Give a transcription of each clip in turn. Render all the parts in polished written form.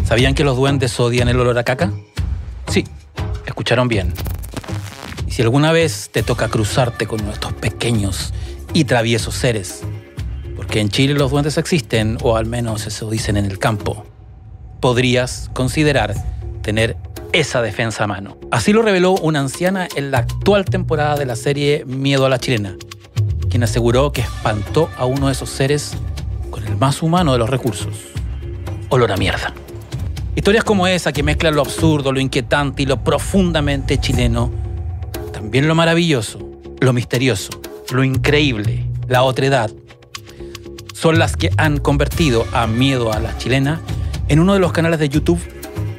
¿Sabían que los duendes odian el olor a caca? Sí, escucharon bien. Y si alguna vez te toca cruzarte con estos pequeños y traviesos seres, porque en Chile los duendes existen, o al menos eso dicen en el campo, podrías considerar tener esa defensa a mano. Así lo reveló una anciana en la actual temporada de la serie Miedo a la Chilena, quien aseguró que espantó a uno de esos seres con el más humano de los recursos: olor a mierda. Historias como esa, que mezclan lo absurdo, lo inquietante y lo profundamente chileno, también lo maravilloso, lo misterioso, lo increíble, la otredad, son las que han convertido a Miedo a la Chilena en uno de los canales de YouTube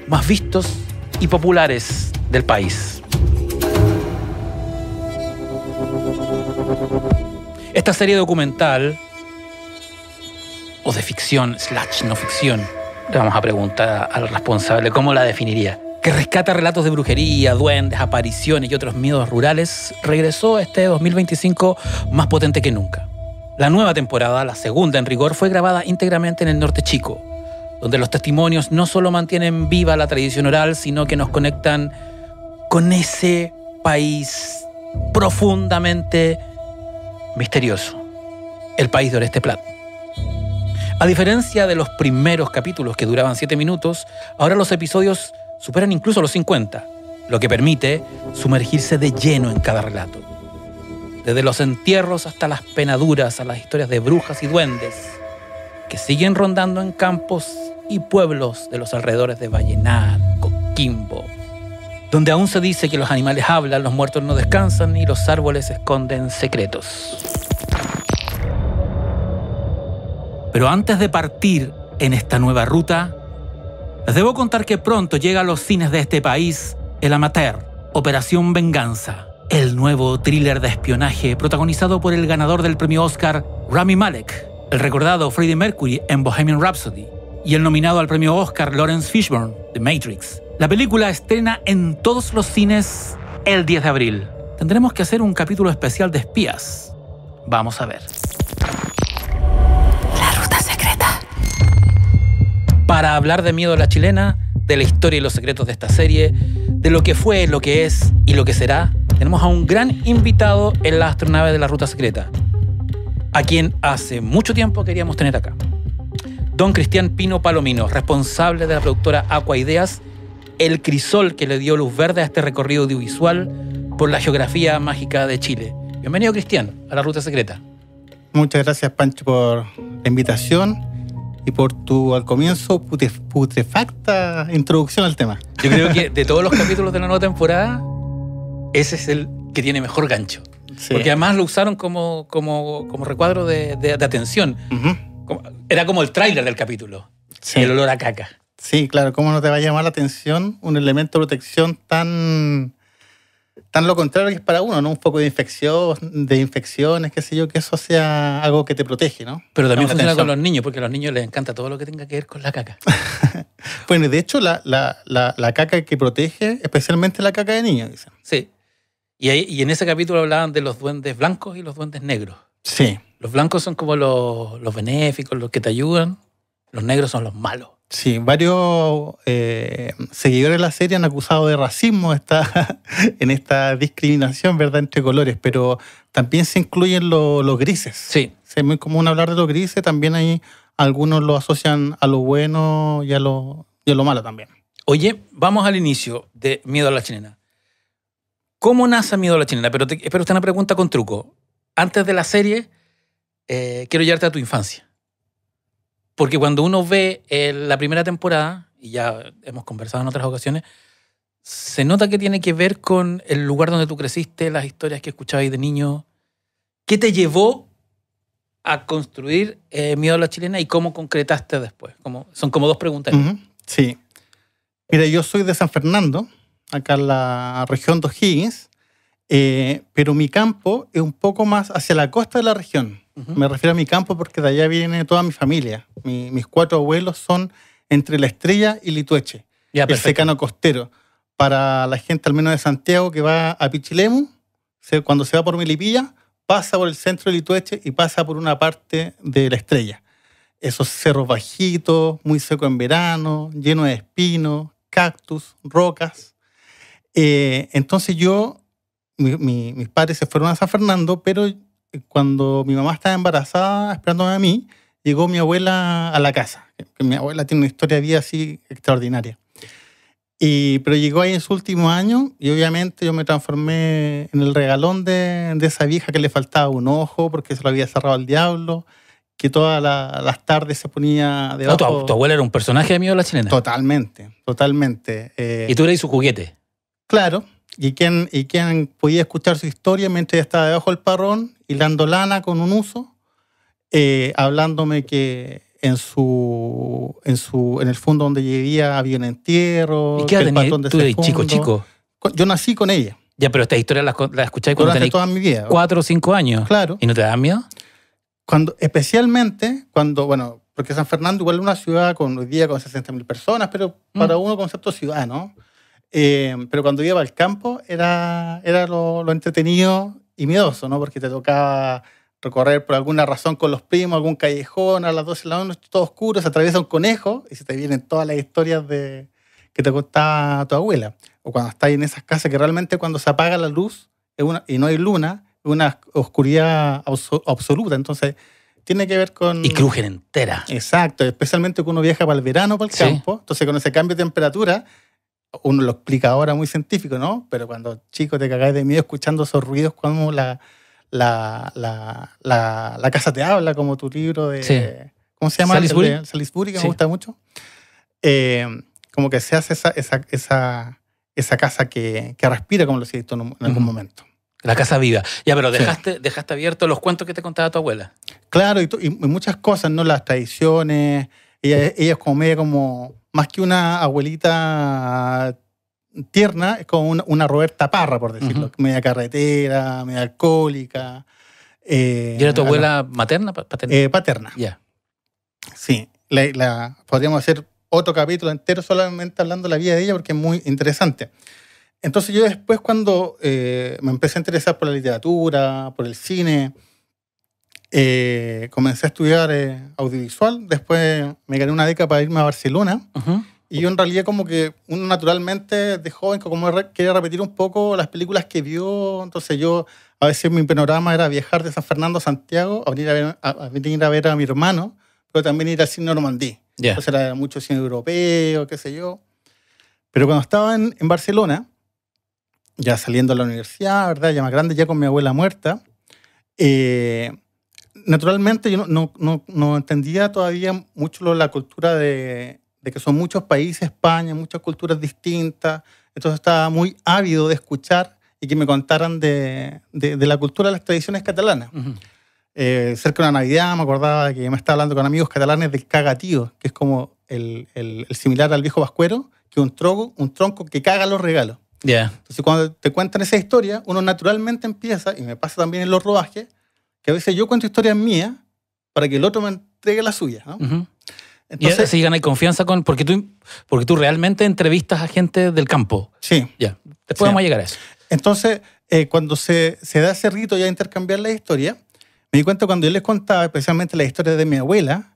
más vistos y populares del país. Esta serie documental, o de ficción / no ficción, le vamos a preguntar al responsable cómo la definiría, que rescata relatos de brujería, duendes, apariciones y otros miedos rurales, regresó este 2025 más potente que nunca. La nueva temporada, la segunda en rigor, fue grabada íntegramente en el Norte Chico, donde los testimonios no solo mantienen viva la tradición oral, sino que nos conectan con ese país profundamente misterioso, el país de Oreste Plat. A diferencia de los primeros capítulos, que duraban 7 minutos, ahora los episodios superan incluso los 50, lo que permite sumergirse de lleno en cada relato. Desde los entierros hasta las penaduras, a las historias de brujas y duendes, que siguen rondando en campos y pueblos de los alrededores de Vallenar, Coquimbo, donde aún se dice que los animales hablan, los muertos no descansan y los árboles esconden secretos. Pero antes de partir en esta nueva ruta, les debo contar que pronto llega a los cines de este país El Amateur, Operación Venganza, el nuevo thriller de espionaje protagonizado por el ganador del premio Oscar, Rami Malek, el recordado Freddie Mercury en Bohemian Rhapsody, y el nominado al premio Oscar Lawrence Fishburne, de Matrix. La película estrena en todos los cines el 10 de abril. Tendremos que hacer un capítulo especial de espías. Vamos a ver. La ruta secreta. Para hablar de Miedo a la Chilena, de la historia y los secretos de esta serie, de lo que fue, lo que es y lo que será, tenemos a un gran invitado en la astronave de la ruta secreta, a quien hace mucho tiempo queríamos tener acá. Don Cristian Pino Palomino, responsable de la productora Aqua Ideas, el crisol que le dio luz verde a este recorrido audiovisual por la geografía mágica de Chile. Bienvenido, Cristian, a la ruta secreta. Muchas gracias, Pancho, por la invitación y por tu, al comienzo, putrefacta introducción al tema. Yo creo que de todos los capítulos de la nueva temporada, ese es el que tiene mejor gancho. Sí. Porque además lo usaron como recuadro de atención. Uh-huh. Era como el tráiler del capítulo. Sí. El olor a caca. Sí, claro. ¿Cómo no te va a llamar la atención un elemento de protección tan lo contrario que es para uno, ¿no? Un poco de infecciones, qué sé yo, que eso sea algo que te protege, ¿no? Pero también funciona con los niños, porque a los niños les encanta todo lo que tenga que ver con la caca. Bueno, de hecho, la caca que protege, especialmente la caca de niños, dicen. Sí. Y en ese capítulo hablaban de los duendes blancos y los duendes negros. Sí. Los blancos son como los benéficos, los que te ayudan. Los negros son los malos. Sí, varios seguidores de la serie han acusado de racismo en esta discriminación, ¿verdad?, entre colores, pero también se incluyen los grises. Sí. Es muy común hablar de los grises, también hay algunos lo asocian a lo bueno y a lo malo también. Oye, vamos al inicio de Miedo a la Chilena. ¿Cómo nace Miedo a la Chilena? Pero espero usted una pregunta con truco. Antes de la serie, quiero llevarte a tu infancia. Porque cuando uno ve la primera temporada, y ya hemos conversado en otras ocasiones, se nota que tiene que ver con el lugar donde tú creciste, las historias que escuchabas de niño. ¿Qué te llevó a construir Miedo a la Chilena y cómo concretaste después? Son como dos preguntas. Uh-huh. Sí. Mira, yo soy de San Fernando, acá en la región de O'Higgins, pero mi campo es un poco más hacia la costa de la región. Uh-huh. Me refiero a mi campo porque de allá viene toda mi familia. Mis 4 abuelos son entre La Estrella y Litueche, el secano costero. Para la gente, al menos de Santiago, que va a Pichilemu, cuando se va por Melipilla, pasa por el centro de Litueche y pasa por una parte de La Estrella. esos cerros bajitos, muy seco en verano, lleno de espinos, cactus, rocas. Entonces mis padres se fueron a San Fernando, pero cuando mi mamá estaba embarazada, esperándome a mí, llegó mi abuela a la casa. Que mi abuela tiene una historia de vida así extraordinaria. Pero llegó ahí en su último año y obviamente yo me transformé en el regalón de esa vieja que le faltaba un ojo porque se lo había cerrado al diablo, que todas las tardes se ponía debajo. No, tu abuela era un personaje de Miedo a la Chilena. Totalmente. Y tú eras su juguete. Claro. Y quien podía escuchar su historia mientras ella estaba debajo del parrón, hilando lana con un uso, hablándome que en el fondo donde vivía había un entierro. ¿Y qué edad tenías? ¿Tú eres chico? Yo nací con ella. Ya, pero esta historia la escucháis cuando tenías toda mi vida. 4 o 5 años. Claro. ¿Y no te da miedo? Especialmente cuando, porque San Fernando igual es una ciudad hoy día con 60.000 personas, pero para uno concepto ciudad, ¿no? Pero cuando iba al campo era lo entretenido y miedoso, ¿no? Porque te tocaba recorrer por alguna razón con los primos, algún callejón a las 12 de la noche, todo oscuro, se atraviesa un conejo y se te vienen todas las historias que te contaba tu abuela. O cuando estás en esas casas que realmente cuando se apaga la luz y no hay luna, es una oscuridad absoluta. Entonces, tiene que ver con... Y crujen entera. Exacto, especialmente cuando uno viaja para el verano, para el campo. Entonces, con ese cambio de temperatura, uno lo explica ahora muy científico, ¿no? Pero cuando chico te cagáis de miedo escuchando esos ruidos como la casa te habla, como tu libro de... Sí. ¿Cómo se llama? Salisbury. Salisbury, que Sí. me gusta mucho. Como que se hace esa casa que respira, como lo decís tú en algún momento. La casa viva. Ya, pero dejaste abiertos los cuentos que te contaba tu abuela. Claro, y muchas cosas, ¿no? Las tradiciones. Ella es como media más que una abuelita tierna, es como una Roberta Parra, por decirlo. Media carretera, media alcohólica. ¿Y era tu abuela materna? ¿Paterna? Paterna. Ya. Sí. Podríamos hacer otro capítulo entero solamente hablando de la vida de ella porque es muy interesante. Entonces yo después cuando me empecé a interesar por la literatura, por el cine, comencé a estudiar audiovisual. Después me gané una beca para irme a Barcelona. Y yo en realidad como que uno naturalmente de joven como quería repetir un poco las películas que vio. Entonces yo a veces mi panorama era viajar de San Fernando a Santiago, a venir a ver a mi hermano, pero también ir al cine Normandí. Yeah. Entonces era mucho cine europeo, qué sé yo. Pero cuando estaba en Barcelona, ya saliendo de la universidad, ¿verdad? Ya más grande, ya con mi abuela muerta, naturalmente yo no entendía todavía mucho la cultura de que son muchos países, España, muchas culturas distintas. Entonces estaba muy ávido de escuchar y que me contaran de la cultura de las tradiciones catalanas. Cerca de la Navidad me acordaba que me estaba hablando con amigos catalanes del cagatío, que es como el similar al viejo vascuero, que es un tronco que caga los regalos. Yeah. Entonces, cuando te cuentan esa historia, uno naturalmente empieza, y me pasa también en los rodajes, que a veces yo cuento historias mías para que el otro me entregue la suya, ¿no? Entonces, y así ganas confianza porque tú realmente entrevistas a gente del campo. Sí. Ya. Después vamos a llegar a eso. Entonces, cuando se da ese rito ya de intercambiar la historia, me di cuenta cuando yo les contaba especialmente la historia de mi abuela,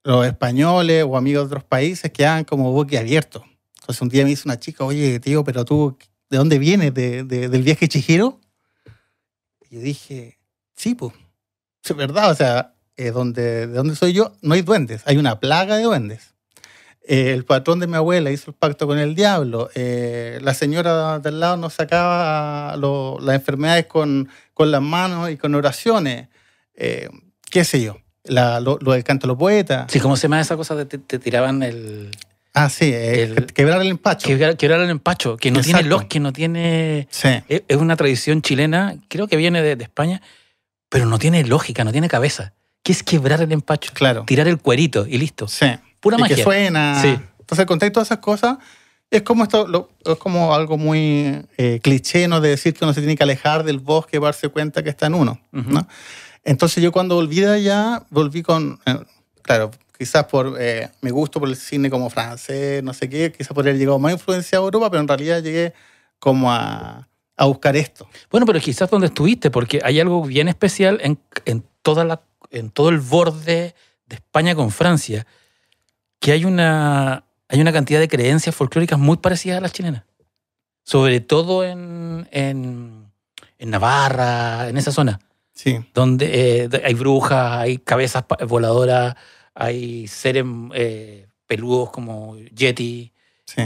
los españoles o amigos de otros países quedaban como boquiabiertos. Entonces un día me dice una chica, oye, tío, pero tú, ¿de dónde vienes? ¿Del viaje Chihiro? Y yo dije, sí, pues, es verdad, o sea, de donde soy yo no hay duendes, hay una plaga de duendes. El patrón de mi abuela hizo el pacto con el diablo. La señora del lado nos sacaba las enfermedades con las manos y con oraciones. ¿Qué sé yo? Lo del canto de los poetas. Sí, ¿cómo se llama esa cosa de te tiraban el... Ah, sí, quebrar el empacho. Quebrar el empacho, que no tiene que no tiene... Sí. Es una tradición chilena, creo que viene de España, pero no tiene lógica, no tiene cabeza. ¿Qué es quebrar el empacho? Claro. Tirar el cuerito y listo. Sí. Pura magia. Que suena. Sí. Entonces, contar todas esas cosas es como es como algo muy cliché, ¿no? De decir que uno se tiene que alejar del bosque para darse cuenta que está en uno, ¿no? Entonces yo cuando volví de allá, volví con... claro, quizás por mi gusto por el cine como francés, no sé qué, quizás podría haber llegado más influenciado a Europa, pero en realidad llegué como a buscar esto. Bueno, pero quizás donde estuviste, porque hay algo bien especial en todo el borde España con Francia, que hay una cantidad de creencias folclóricas muy parecidas a las chilenas. Sobre todo en Navarra, en esa zona. Sí. Donde hay brujas, hay cabezas voladoras, hay seres peludos como Yeti. Sí.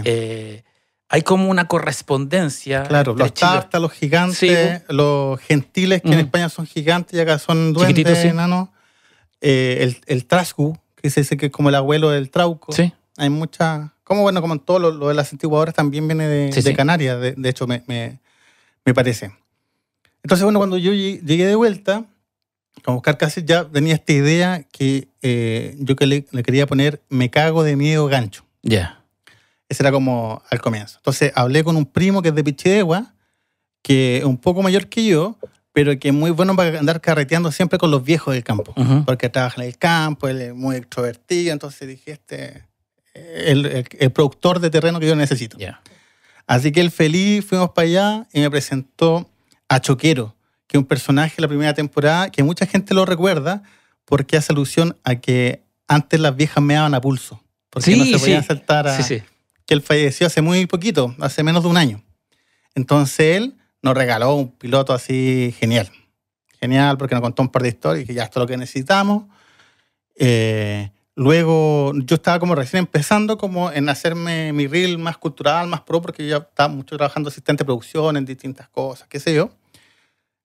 Hay como una correspondencia. Claro, los tartas, los gigantes, sí, los gentiles, que en España son gigantes y acá son duendes, sí, enanos. El trasgu, que se dice que es como el abuelo del trauco. Sí. Hay mucha... Como en todo lo de las antiguas obras también viene de Canarias, de hecho, me parece. Entonces, bueno, cuando yo llegué de vuelta a buscar casas, ya tenía esta idea que yo que le quería poner Me cago de miedo gancho. Ya. Yeah. Ese era como al comienzo. Entonces hablé con un primo que es de Pichidegua, que es un poco mayor que yo, pero que es muy bueno para andar carreteando siempre con los viejos del campo. Porque trabaja en el campo, él es muy extrovertido, entonces dije, el productor de terreno que yo necesito. Yeah. Así que él feliz, fuimos para allá y me presentó a Choquero, que es un personaje de la primera temporada que mucha gente lo recuerda porque hace alusión a que antes las viejas meaban a pulso. Porque no se podían saltar a... Sí. Que él falleció hace muy poquito, hace menos de un año. Entonces él nos regaló un piloto así genial. Genial, porque nos contó un par de historias y que ya esto es lo que necesitamos. Luego yo estaba como recién empezando como en hacerme mi reel más cultural, más pro, porque yo ya estaba mucho trabajando asistente de producción en distintas cosas, qué sé yo.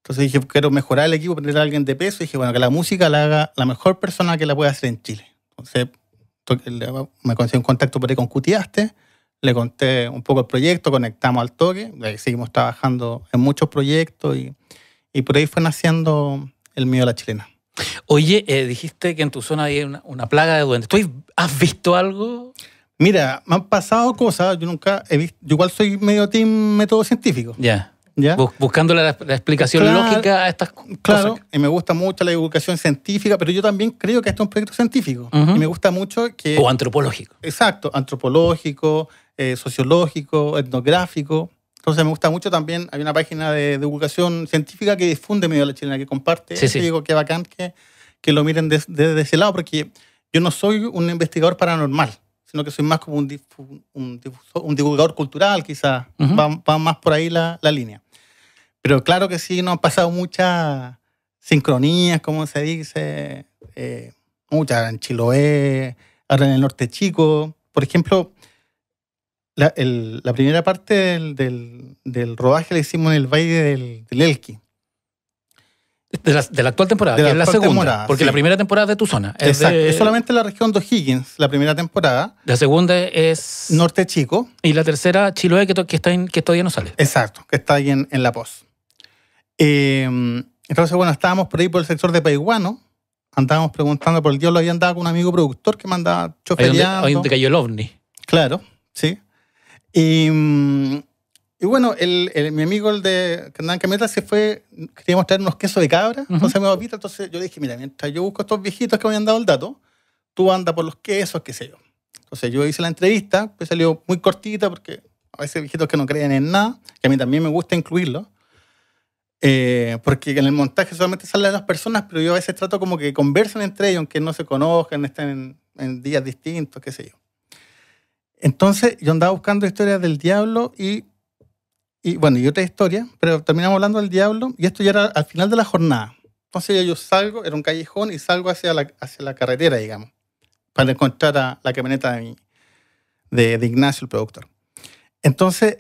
Entonces dije, quiero mejorar el equipo, poner a alguien de peso. Y dije, bueno, que la música la haga la mejor persona que la pueda hacer en Chile. Entonces me conseguí un contacto por ahí con Cutiaste. Le conté un poco el proyecto, conectamos al toque, seguimos trabajando en muchos proyectos y por ahí fue naciendo el mío de la chilena. Oye, dijiste que en tu zona hay una plaga de duendes. ¿Tú has visto algo? Mira, me han pasado cosas, yo nunca he visto, yo igual soy medio team método científico. Ya. Buscando la explicación lógica a estas cosas. Claro, y me gusta mucho la divulgación científica, pero yo también creo que este es un proyecto científico. Y me gusta mucho que... O antropológico. Exacto, antropológico, sociológico, etnográfico. Entonces me gusta mucho también, hay una página de divulgación científica que difunde medio de la chilena, que comparte. Sí. Digo, qué bacán que lo miren desde ese lado, porque yo no soy un investigador paranormal, sino que soy más como un divulgador cultural, quizás. Va más por ahí la línea. Pero claro que sí, nos han pasado muchas sincronías, como se dice, muchas en Chiloé, ahora en el Norte Chico. Por ejemplo, la primera parte del rodaje la hicimos en el Valle del Elqui. De la actual temporada, que es la segunda. Porque la primera temporada es de tu zona. Exacto, es solamente la región de O'Higgins, la primera temporada. La segunda es... Norte Chico. Y la tercera, Chiloé, que todavía no sale. Exacto, que está ahí en La Poz. Entonces, bueno, estábamos por ahí por el sector de Paiguano, andábamos preguntando por el diablo, había andado con un amigo productor que me andaba chofereando. Ahí donde cayó el ovni. Claro, sí. Y bueno, mi amigo, el que andaba en camioneta, se fue, queríamos traer unos quesos de cabra, entonces me papita, entonces yo le dije, mira, mientras yo busco a estos viejitos que me habían dado el dato, tú anda por los quesos, qué sé yo. Entonces yo hice la entrevista, pues salió muy cortita, porque a veces viejitos que no creen en nada, que a mí también me gusta incluirlo. Porque en el montaje solamente salen las personas, pero yo a veces trato como que conversen entre ellos, aunque no se conozcan, estén en días distintos, qué sé yo. Entonces yo andaba buscando historias del diablo y bueno, y otra historia, pero terminamos hablando del diablo y esto ya era al final de la jornada. Entonces yo salgo, era un callejón y salgo hacia la carretera, digamos, para encontrar a la camioneta de Ignacio, el productor. Entonces...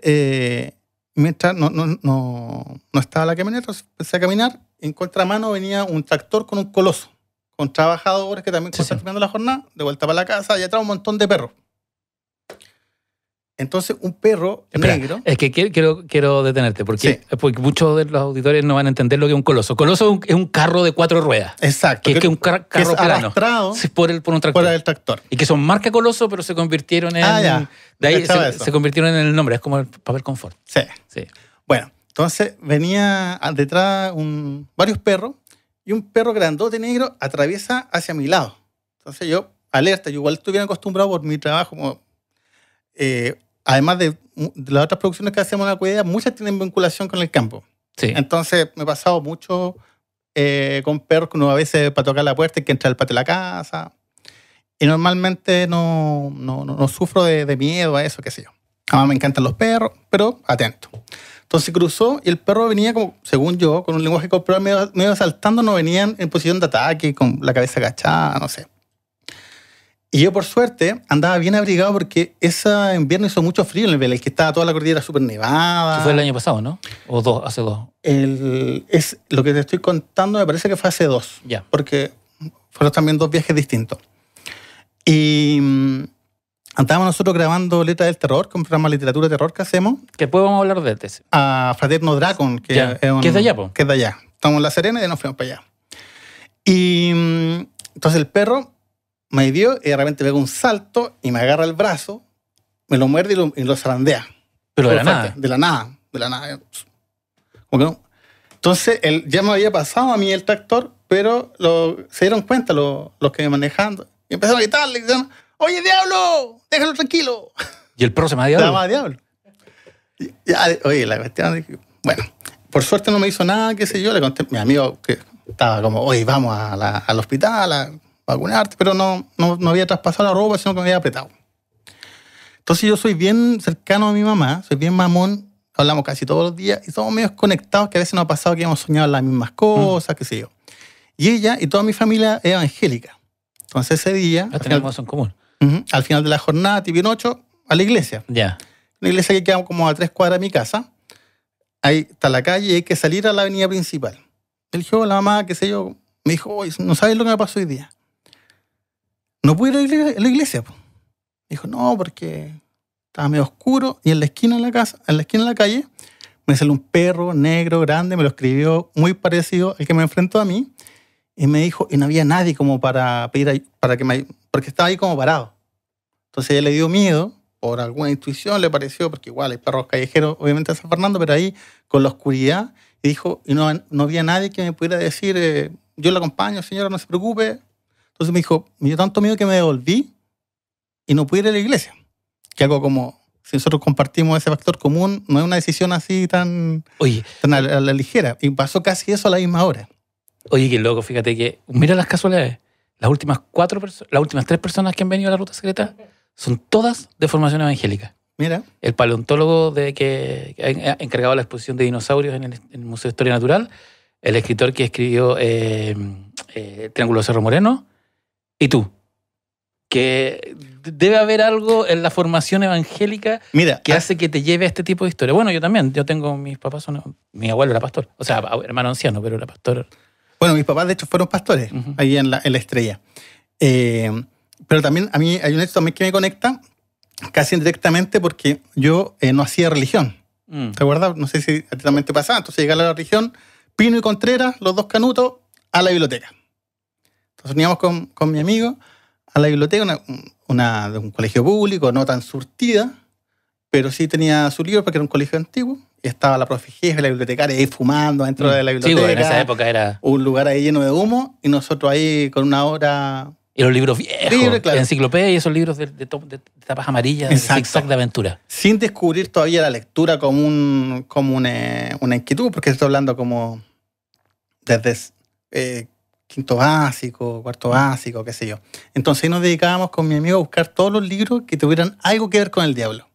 mientras no estaba la camioneta, empecé a caminar. En contramano venía un tractor con un coloso, con trabajadores que también estaban terminando la jornada, de vuelta para la casa, y atrás un montón de perros. Entonces, un perro negro... Es que quiero detenerte, porque muchos de los auditores no van a entender lo que es un coloso. Coloso es un carro de 4 ruedas. Exacto. Que es un carro que es plano. Arrastrado por un tractor. Por el tractor. Y que son marca Coloso, pero se convirtieron en... De ahí se convirtieron en el nombre. Es como el papel confort. Sí. Bueno, entonces venía detrás varios perros y un perro grandote negro atraviesa hacia mi lado. Entonces yo, alerta, yo igual estuviera acostumbrado por mi trabajo como... además de las otras producciones que hacemos en la cuidad, muchas tienen vinculación con el campo. Sí. Entonces me he pasado mucho con perros que uno a veces para tocar la puerta hay que entrar al patio de la casa. Y normalmente no sufro de miedo a eso, qué sé yo. Además me encantan los perros, pero atento. Entonces cruzó y el perro venía como, según yo, con un lenguaje corporal medio saltando, no venían en posición de ataque, con la cabeza agachada, no sé. Y yo, por suerte, andaba bien abrigado porque ese invierno hizo mucho frío en el Belén, que estaba toda la cordillera súper nevada. Que fue el año pasado, ¿no? O hace 2. Es lo que te estoy contando, me parece que fue hace 2. Ya. Porque fueron también 2 viajes distintos. Y andábamos nosotros grabando Letras del Terror, que es un programa de literatura de terror que hacemos, Que después vamos a hablar de este. a Fraterno Dracon, que Ya. Que es de allá, po. Que es de allá. Estamos en La Serena y nos fuimos para allá. Y entonces el perro me vio y de repente pega un salto y me agarra el brazo, me lo muerde y lo zarandea. Pero de Por la fuerte, nada. De la nada. Como que no. Entonces, ya me había pasado a mí el tractor, pero se dieron cuenta los que me manejaban y empezaron a gritarle, diciendo, ¡oye, diablo! ¡Déjalo tranquilo! Y el perro se me ha Se diablo. llamaba diablo. Oye, la cuestión... Bueno, por suerte no me hizo nada, qué sé yo. Le conté a mi amigo que estaba como, oye, vamos al hospital a vacunarte, pero no había traspasado la ropa, sino que me había apretado. Entonces yo soy bien cercano a mi mamá, soy bien mamón, hablamos casi todos los días y somos medio conectados, que a veces nos ha pasado que hemos soñado las mismas cosas, qué sé yo. Y ella y toda mi familia es evangélica. Entonces ese día, Tenemos eso en común. al final de la jornada, tipo en 8, a la iglesia. Ya. Una iglesia que queda como a 3 cuadras de mi casa. Ahí está la calle y hay que salir a la avenida principal. Él dijo, la mamá, qué sé yo, me dijo, oye, no sabes lo que me pasó hoy día. No pude ir a la iglesia. Po. Dijo, no, porque estaba medio oscuro y en la esquina de la casa, en la esquina de la calle, me salió un perro negro, grande, me lo escribió muy parecido al que me enfrentó a mí y me dijo, y no había nadie como para pedir, porque estaba ahí como parado. Entonces ella le dio miedo, por alguna intuición le pareció, porque igual hay perros callejeros, obviamente en San Fernando, pero ahí con la oscuridad, y dijo, y no había nadie que me pudiera decir, yo la acompaño, señora, no se preocupe. Entonces me dijo, me dio tanto miedo que me devolví y no pude ir a la iglesia. Que algo como, si nosotros compartimos ese factor común, no es una decisión así tan a la ligera. Y pasó casi eso a la misma hora. Oye, qué loco, fíjate que, mira las casualidades. Las últimas 3 personas que han venido a la Ruta Secreta son todas de formación evangélica. Mira. El paleontólogo que ha encargado la exposición de dinosaurios en el Museo de Historia Natural, el escritor que escribió Triángulo de Cerro Moreno, y tú. Que debe haber algo en la formación evangélica que hace que te lleve a este tipo de historia. Bueno, yo también. Yo tengo, mis papás mi abuelo era pastor. O sea, hermano anciano, pero era pastor. Bueno, mis papás de hecho fueron pastores, ahí en la Estrella. Pero también a mí hay un hecho también que me conecta casi indirectamente porque yo no hacía religión. ¿Te acuerdas? No sé si a ti también te pasaba. Entonces llegué a la religión, Pino y Contreras, los 2 canutos, a la biblioteca. Entonces íbamos con mi amigo a la biblioteca, de un colegio público, no tan surtida, pero sí tenía su libro porque era un colegio antiguo. Y estaba la profe jefe, la bibliotecaria ahí fumando dentro de la biblioteca. Sí, bueno, en esa época era... Un lugar ahí lleno de humo y nosotros ahí con una obra... Y los libros viejos, claro. Enciclopedia y esos libros de tapas amarillas, de zigzag de aventura. Sin descubrir todavía la lectura como una inquietud, porque estoy hablando como desde quinto básico, cuarto básico, qué sé yo. Entonces ahí nos dedicábamos con mi amigo a buscar todos los libros que tuvieran algo que ver con el diablo.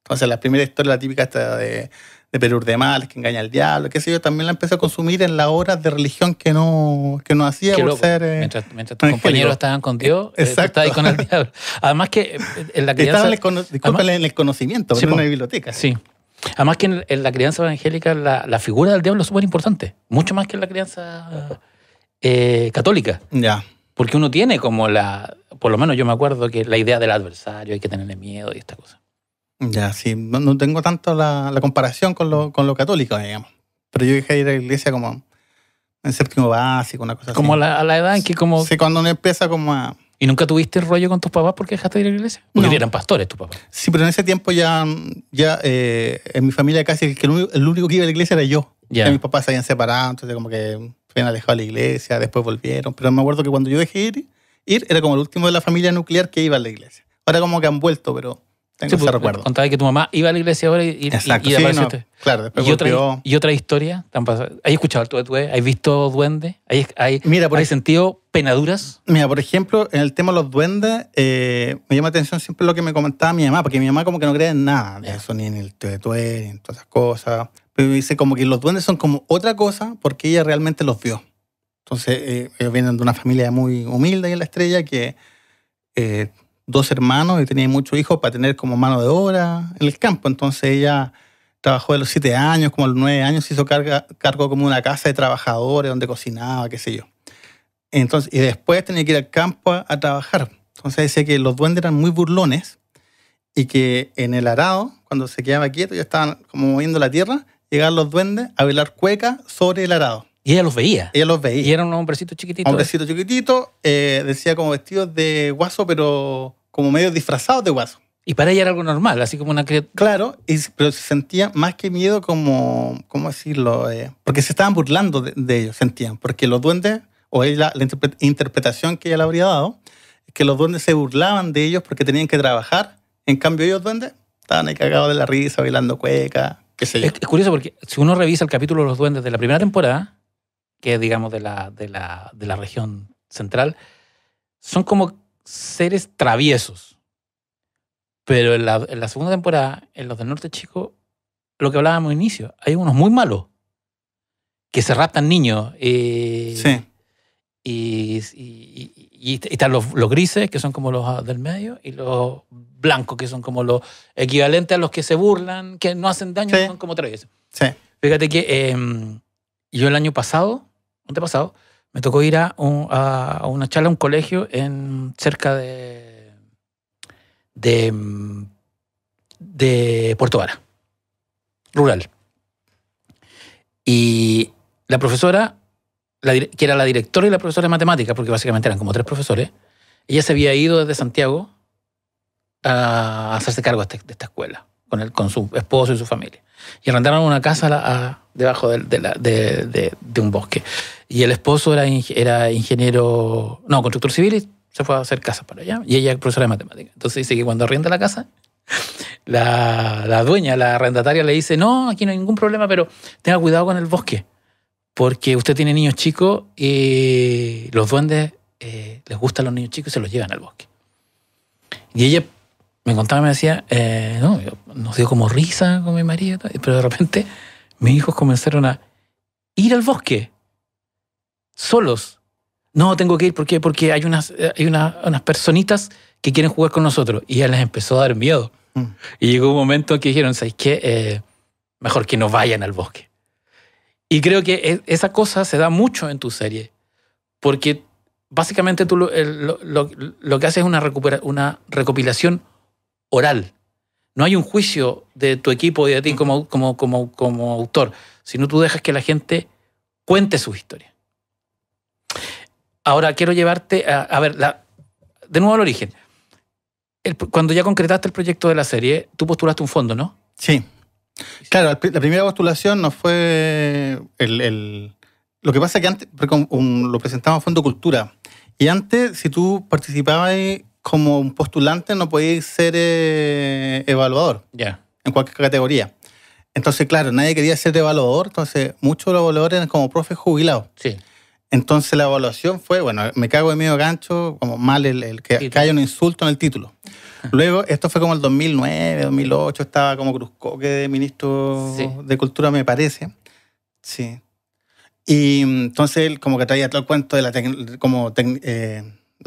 Entonces la primera historia, la típica esta de Perur de Males, que engaña al diablo, qué sé yo, también la empecé a consumir en las horas de religión que no hacía qué por loco. ser... Mientras tus compañeros estaban con Dios, tú estabas ahí con el diablo. Además que en la crianza... Estaba en el conocimiento, pero en una biblioteca. Sí. Además que en la crianza evangélica la figura del diablo es súper importante. Mucho más que en la crianza católica. Ya. Porque uno tiene como por lo menos yo me acuerdo que la idea del adversario, hay que tenerle miedo y esta cosa. Ya, sí. No tengo tanto la comparación con lo católico, digamos. Pero yo dejé de ir a la iglesia como en séptimo básico, una cosa como así. A la edad en que como... Sí, cuando uno empieza como a... ¿Y nunca tuviste rollo con tus papás porque dejaste de ir a la iglesia? Porque eran pastores tus papás. Sí, pero en ese tiempo ya en mi familia casi el único que iba a la iglesia era yo. Ya. Ya mis papás se habían separado, entonces como que se habían alejado de la iglesia, después volvieron. Pero me acuerdo que cuando yo dejé ir era como el último de la familia nuclear que iba a la iglesia. Ahora como que han vuelto, pero Tengo ese recuerdo. Contaba que tu mamá iba a la iglesia ahora y Exacto, claro, después y otra historia. ¿Has escuchado el tuetué? ¿Has visto duendes? ¿Has sentido penaduras? Mira, por ejemplo, en el tema de los duendes, me llama la atención siempre lo que me comentaba mi mamá, porque mi mamá como que no cree en nada de eso, ni en el tuetué, ni en todas esas cosas. Pero dice como que los duendes son como otra cosa porque ella realmente los vio. Entonces, ellos vienen de una familia muy humilde ahí en La Estrella, que 2 hermanos y tenía muchos hijos para tener como mano de obra en el campo. Entonces ella trabajó de los 7 años, como a los 9 años, se hizo cargo como de una casa de trabajadores donde cocinaba, qué sé yo. Entonces, y después tenía que ir al campo a trabajar. Entonces decía que los duendes eran muy burlones y que en el arado, cuando se quedaba quieto, ya estaban como moviendo la tierra, llegaban los duendes a bailar cueca sobre el arado. Y ella los veía. Ella los veía. Y eran unos hombrecitos chiquititos. Hombrecitos chiquititos, decía como vestidos de guaso, pero como medio disfrazados de guaso. Y para ella era algo normal, así como una criatura. Claro, pero se sentía más que miedo como, ¿cómo decirlo? Porque se estaban burlando de ellos, sentían. Porque los duendes, o ella, la interpretación que ella le habría dado, es que los duendes se burlaban de ellos porque tenían que trabajar. En cambio ellos, duendes, estaban ahí cagados de la risa, bailando cueca, qué sé yo. Es curioso porque si uno revisa el capítulo de los duendes de la primera temporada, que es, digamos, de la región central, son como seres traviesos. Pero en la segunda temporada, en los del norte chico, lo que hablábamos al inicio, hay unos muy malos que se raptan niños. Sí. Y están los grises, que son como los del medio, y los blancos, que son como los equivalentes a los que se burlan, que no hacen daño, sí. Son como traviesos. Sí. Fíjate que yo el año pasado, antepasado, me tocó ir a una charla a un colegio cerca de Puerto Vara, rural. Y la profesora, que era la directora y la profesora de matemáticas, porque básicamente eran como 3 profesores, ella se había ido desde Santiago a hacerse cargo de esta escuela, con su esposo y su familia. Y arrendaron una casa debajo de un bosque. Y el esposo era ingeniero, constructor civil, y se fue a hacer casas para allá. Y ella es profesora de matemáticas. Entonces dice que cuando arrienda la casa, la dueña, la arrendataria, le dice: no, aquí no hay ningún problema, pero tenga cuidado con el bosque, porque usted tiene niños chicos y los duendes les gustan los niños chicos y se los llevan al bosque. Y ella me contaba, me decía, nos dio como risa con mi marido, pero de repente mis hijos comenzaron a ir al bosque solos. No, tengo que ir porque hay unas personitas que quieren jugar con nosotros. Y ya les empezó a dar miedo. Y llegó un momento en que dijeron: ¿sabes qué? Mejor que no vayan al bosque. Y creo que esa cosa se da mucho en tu serie, porque básicamente tú lo que haces es una recopilación oral. No hay un juicio de tu equipo y de ti como autor, sino tú dejas que la gente cuente sus historias. Ahora quiero llevarte a ver, de nuevo al origen. Cuando ya concretaste el proyecto de la serie, tú postulaste un fondo, ¿no? Sí. Claro, la primera postulación no fue lo que pasa es que antes lo presentaba a Fondo Cultura. Y antes, si tú participabas como un postulante, no podías ser evaluador. Ya. En cualquier categoría. Entonces, claro, nadie quería ser evaluador. Entonces, muchos de los evaluadores eran como profes jubilados. Sí. Entonces, la evaluación fue, me cago de medio gancho, como mal que haya un insulto en el título. Luego, esto fue como el 2009, 2008, estaba como Cruzcoque de ministro de Cultura, me parece. Sí. Y entonces él como que traía todo el cuento de la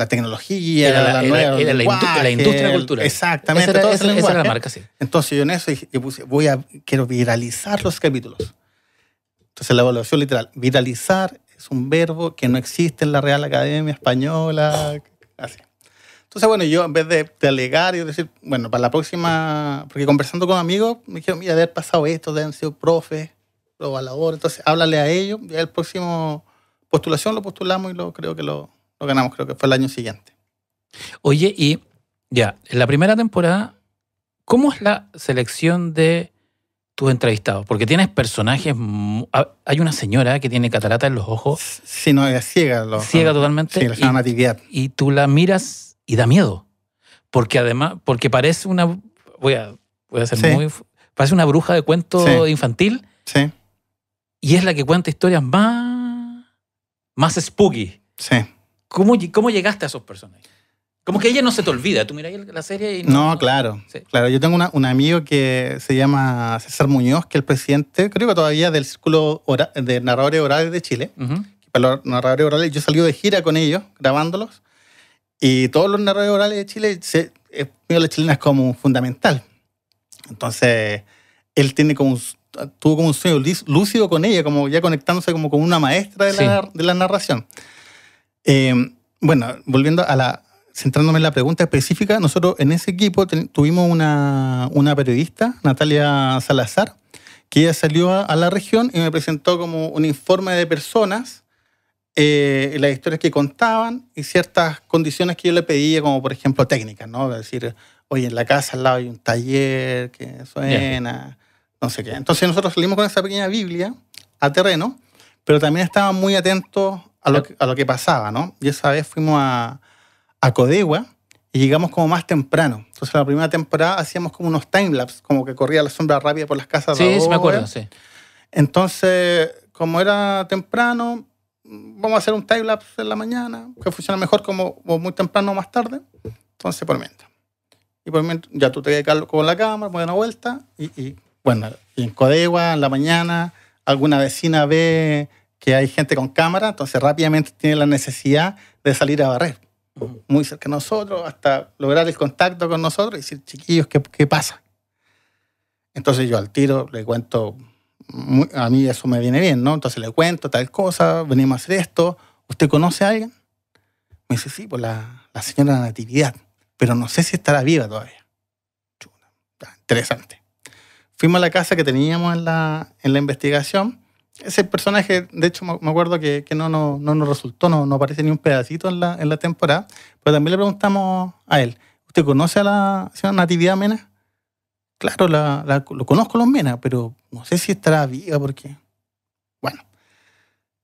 tecnología, la industria cultural. Exactamente. Esa era la marca, sí. Entonces yo en eso puse, quiero viralizar los capítulos. Entonces la evaluación literal, viralizar es un verbo que no existe en la Real Academia Española, así. Entonces, yo en vez de alegar y decir, para la próxima, porque conversando con amigos, me dijeron, mira, de haber pasado esto, de haber sido profes, los evaluadores, entonces háblale a ellos, y el próximo postulación lo postulamos y creo que lo ganamos, creo que fue el año siguiente. Oye, y ya, en la primera temporada, ¿cómo es la selección de tus entrevistados? Porque tienes personajes... Hay una señora que tiene catarata en los ojos. Sí, no, ella es ciega. Ciega totalmente. Sí, la llama Natividad. Y tú la miras y da miedo. Porque además, porque parece una... voy a ser Sí. muy... Parece una bruja de cuento Sí. infantil Sí, y es la que cuenta historias más spooky. sí. ¿Cómo llegaste a esos personajes? Como que ella no se te olvida. Tú miras la serie y No, claro. Sí. Claro, yo tengo un amigo que se llama César Muñoz, que es el presidente, creo que todavía del Círculo de Narradores Orales de Chile. Ujú. Para los narradores orales, yo salí de gira con ellos, grabándolos, y todos los narradores orales de Chile, la chilena es como fundamental. Entonces, él tuvo como un sueño lúcido con ella, como ya conectándose como con una maestra Sí. de la narración. Bueno, volviendo centrándome en la pregunta específica, nosotros en ese equipo tuvimos una periodista, Natalia Salazar, que ella salió a la región y me presentó como un informe de personas, las historias que contaban y ciertas condiciones que yo le pedía, como por ejemplo técnicas, ¿no? Es decir, oye, en la casa al lado hay un taller que suena, no sé qué. Entonces nosotros salimos con esa pequeña Biblia a terreno, pero también estábamos muy atentos a lo que pasaba, ¿no? Y esa vez fuimos a Codegua y llegamos como más temprano. Entonces la primera temporada hacíamos como unos timelapse, como que corría la sombra rápida por las casas. Sí, sí me acuerdo, sí. Entonces, como era temprano, vamos a hacer un timelapse en la mañana, que funciona mejor como muy temprano o más tarde. Entonces, por mientras. Y por mientras, ya tú te quedas con la cámara, pones una vuelta, bueno, y en Codegua, en la mañana, alguna vecina ve que hay gente con cámara, entonces rápidamente tiene la necesidad de salir a barrer. Muy cerca de nosotros, hasta lograr el contacto con nosotros y decir, chiquillos, ¿qué pasa? Entonces yo al tiro le cuento, a mí eso me viene bien, ¿no? Entonces le cuento tal cosa, venimos a hacer esto, ¿usted conoce a alguien? Me dice, sí, pues la señora Natividad, pero no sé si estará viva todavía. Chuta, interesante. Fuimos a la casa que teníamos en la investigación. Ese personaje, de hecho, me acuerdo que no nos resultó, no aparece ni un pedacito en la temporada, pero también le preguntamos a él, ¿usted conoce a la señora Natividad Mena? Claro, lo conozco los Mena, pero no sé si estará viva porque... Bueno,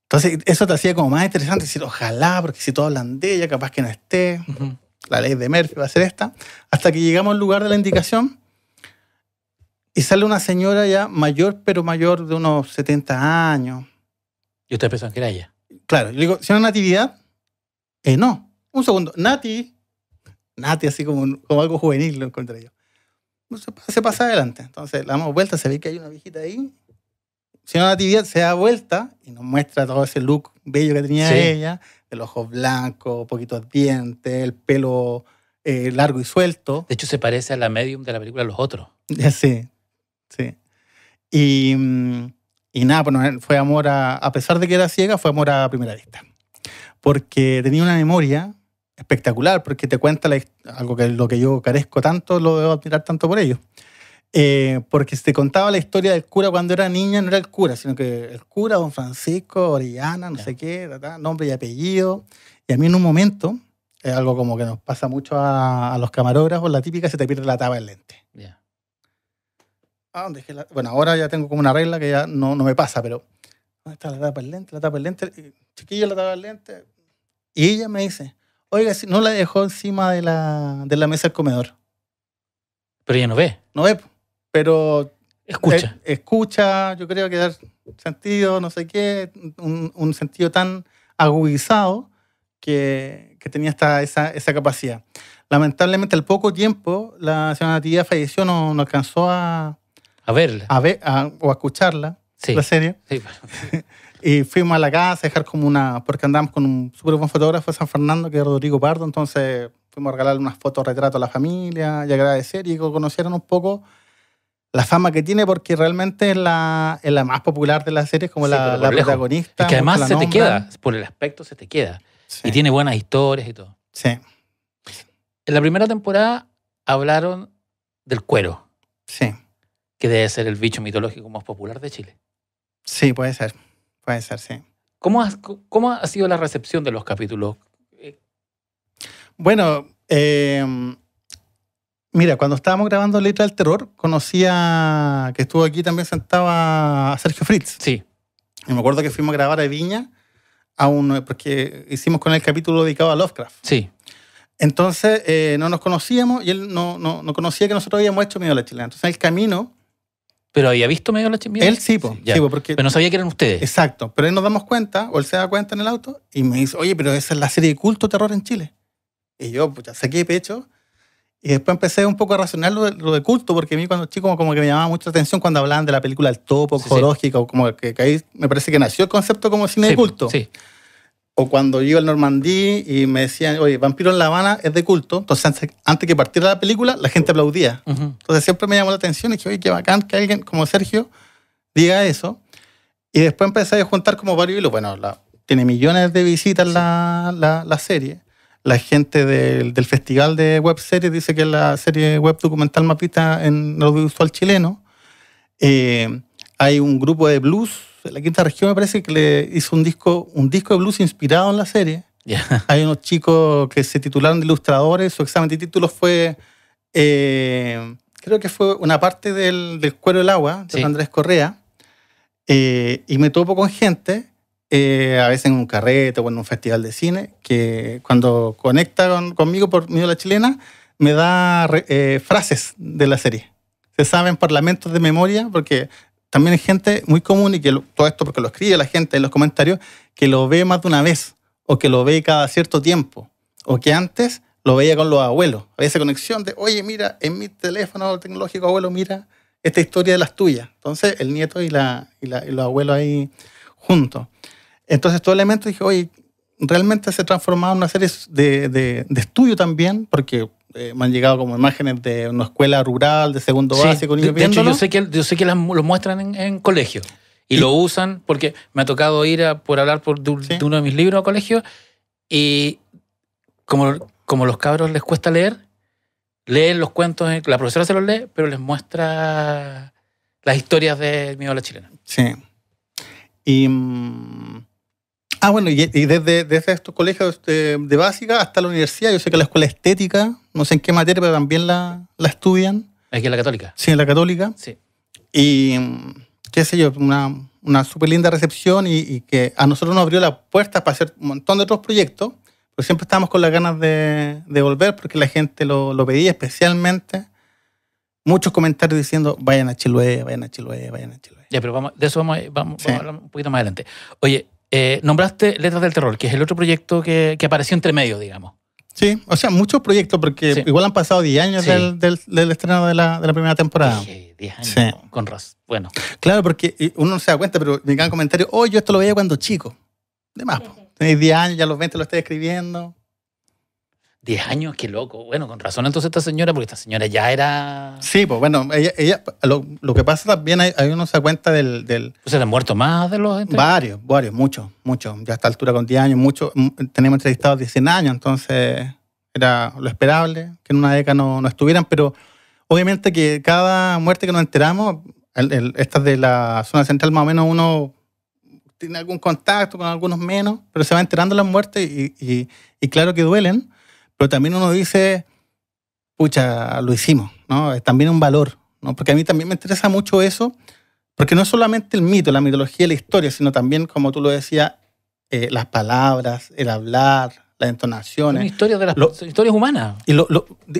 entonces eso te hacía como más interesante, decir, ojalá, porque si todos hablan de ella, capaz que no esté. Ujú. La ley de Murphy va a ser esta. Hasta que llegamos al lugar de la indicación y sale una señora ya mayor, pero mayor de unos 70 años. Y ustedes pensaban que era ella. Claro, yo digo, ¿señora Natividad? No, un segundo. Nati, así como algo juvenil lo encontré yo. Se pasa adelante. Entonces le damos vuelta, se ve que hay una viejita ahí. Señora Natividad se da vuelta y nos muestra todo ese look bello que tenía Sí. ella, el ojo blanco, poquitos dientes, el pelo largo y suelto. De hecho, se parece a la medium de la película Los Otros. Sí, sí. Y nada, pues fue amor a pesar de que era ciega, fue amor a primera vista. Porque tenía una memoria espectacular, porque te cuenta algo que lo que yo carezco tanto, lo debo admirar tanto por ello. Porque te contaba la historia del cura cuando era niña, no era el cura, sino que el cura, don Francisco, Orellana, no sé qué, nombre y apellido. Y a mí en un momento, es algo como que nos pasa mucho a los camarógrafos, la típica, se te pierde la tapa del lente. Yeah. Bueno, ahora ya tengo como una regla que ya no me pasa, pero ¿dónde está la tapa del lente? La tapa del lente, chiquillo, la tapa del lente. Y ella me dice, oiga, si no la dejó encima de la mesa del comedor. Pero ella no ve. No ve, pero Escucha. escucha, yo creo que dar sentido, no sé qué, un sentido tan agudizado que tenía esa capacidad. Lamentablemente, al poco tiempo, la señora Natividad falleció, no alcanzó a verla. O a escucharla, Sí. la serie. Sí. Y fuimos a la casa a dejar como porque andamos con un súper buen fotógrafo de San Fernando, que es Rodrigo Pardo, entonces fuimos a regalarle unas fotos retrato a la familia y agradecer y que conocieran un poco la fama que tiene, porque realmente es la más popular de la serie, como Sí, la pero por lejos. protagonista. Es que además muchos se la te nombran. queda, por el aspecto se te queda. Sí. Y tiene buenas historias y todo. Sí, En la primera temporada hablaron del cuero, sí, que debe ser el bicho mitológico más popular de Chile. sí, puede ser, sí. ¿Cómo ha sido la recepción de los capítulos? Bueno, mira, cuando estábamos grabando Letra del Terror, conocía que estuvo aquí también sentado a Sergio Fritz. Sí. Y me acuerdo que fuimos a grabar a Viña, porque hicimos con él el capítulo dedicado a Lovecraft. Sí. Entonces no nos conocíamos y él no conocía que nosotros habíamos hecho Medio a la Chilena. Entonces en el camino... ¿Pero había visto Medio a la Chilena? Él sí, po, ya. sí, po, porque... Pero no sabía que eran ustedes. Exacto. Pero ahí nos damos cuenta, o él se da cuenta en el auto, y me dice, oye, pero esa es la serie de culto terror en Chile. Y yo, pucha, saqué pecho. Y después empecé un poco a razonar lo de culto, porque a mí cuando chico como que me llamaba mucho la atención cuando hablaban de la película El Topo, Sí, Zoológica, o como que ahí me parece que nació el concepto como cine de culto. Sí. O cuando iba al Normandí y me decían, oye, Vampiro en La Habana es de culto. Entonces, antes que partiera la película, la gente aplaudía. Uh-huh. Entonces, siempre me llamó la atención y dije, oye, qué bacán que alguien como Sergio diga eso. Y después empecé a juntar como varios hilos. Bueno, tiene millones de visitas la serie. La gente del Festival de Web Series dice que es la serie web documental más vista en el audiovisual chileno. Hay un grupo de blues en la quinta región, me parece, que le hizo un disco de blues inspirado en la serie. Yeah. Hay unos chicos que se titularon de ilustradores. Su examen de títulos fue, creo que fue una parte del Cuero del Agua, de Andrés Correa. Y me topo con gente, a veces en un carrete o en un festival de cine, que cuando conecta conmigo por Medio a la Chilena, me da frases de la serie. Se saben parlamentos de memoria, porque también hay gente muy común, y que todo esto porque lo escribe la gente en los comentarios, que lo ve más de una vez, o que lo ve cada cierto tiempo, o que antes lo veía con los abuelos. Había esa conexión de, oye, mira, en mi teléfono tecnológico, abuelo, mira esta historia de las tuyas. Entonces, el nieto y los abuelos ahí juntos. Entonces, todo el elemento dije, oye, realmente se ha transformado en una serie de estudio también, porque me han llegado como imágenes de una escuela rural, de segundo básico. De hecho, yo sé que lo muestran en colegios y lo usan, porque me ha tocado ir por hablar de uno de mis libros a colegio, y como los cabros les cuesta leen los cuentos, la profesora se los lee, pero les muestra las historias de Medio a la Chilena. Sí. Y bueno, y desde estos colegios de básica hasta la universidad, yo sé que la escuela estética, no sé en qué materia, pero también la estudian. Aquí en la Católica. Sí, en la Católica. Sí. Y qué sé yo, una súper linda recepción, y que a nosotros nos abrió las puertas para hacer un montón de otros proyectos, pero siempre estábamos con las ganas de volver, porque la gente lo pedía, especialmente muchos comentarios diciendo, vayan a Chiloé, vayan a Chiloé, vayan a Chiloé. Ya, pero de eso vamos a hablar un poquito más adelante. Oye, nombraste Letras del Terror, que es el otro proyecto que apareció entre medio, digamos. Sí, o sea, muchos proyectos, porque igual han pasado 10 años del estreno de la primera temporada. 10 años, con razón. Bueno. Claro, porque uno no se da cuenta, pero me quedan comentarios, yo esto lo veía cuando chico. De más, tenéis 10 años, ya a los 20 lo estoy escribiendo. 10 años, qué loco. Bueno, con razón entonces esta señora, porque esta señora ya era... Sí, pues bueno, ella lo que pasa también, hay uno se da cuenta del... ¿Se han muerto más de los...? Varios, muchos. Ya a esta altura con 10 años, muchos. Tenemos entrevistados de 100 años, entonces era lo esperable que en una década no estuvieran, pero obviamente que cada muerte que nos enteramos, estas de la zona central más o menos uno tiene algún contacto con algunos menos, pero se va enterando las muertes y claro que duelen. Pero también uno dice, pucha, lo hicimos, ¿no? Es también un valor, ¿no? Porque a mí también me interesa mucho eso, porque no es solamente el mito, la mitología y la historia, sino también, como tú lo decías, las palabras, el hablar, las entonaciones. Una historia de las historias humanas. Y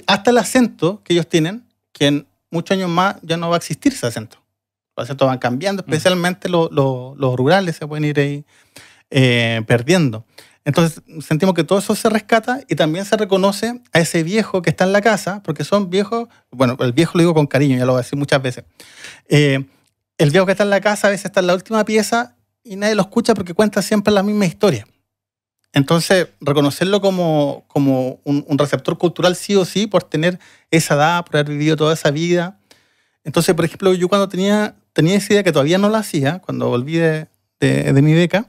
hasta el acento que ellos tienen, que en muchos años más ya no va a existir ese acento. Los acentos van cambiando, especialmente los rurales se pueden ir ahí perdiendo. Entonces sentimos que todo eso se rescata, y también se reconoce a ese viejo que está en la casa, porque son viejos, bueno, el viejo lo digo con cariño, ya lo voy a decir muchas veces. El viejo que está en la casa a veces está en la última pieza y nadie lo escucha porque cuenta siempre la misma historia. Entonces, reconocerlo como un receptor cultural sí o sí, por tener esa edad, por haber vivido toda esa vida. Entonces, por ejemplo, yo cuando tenía esa idea, que todavía no la hacía, cuando volví de mi beca,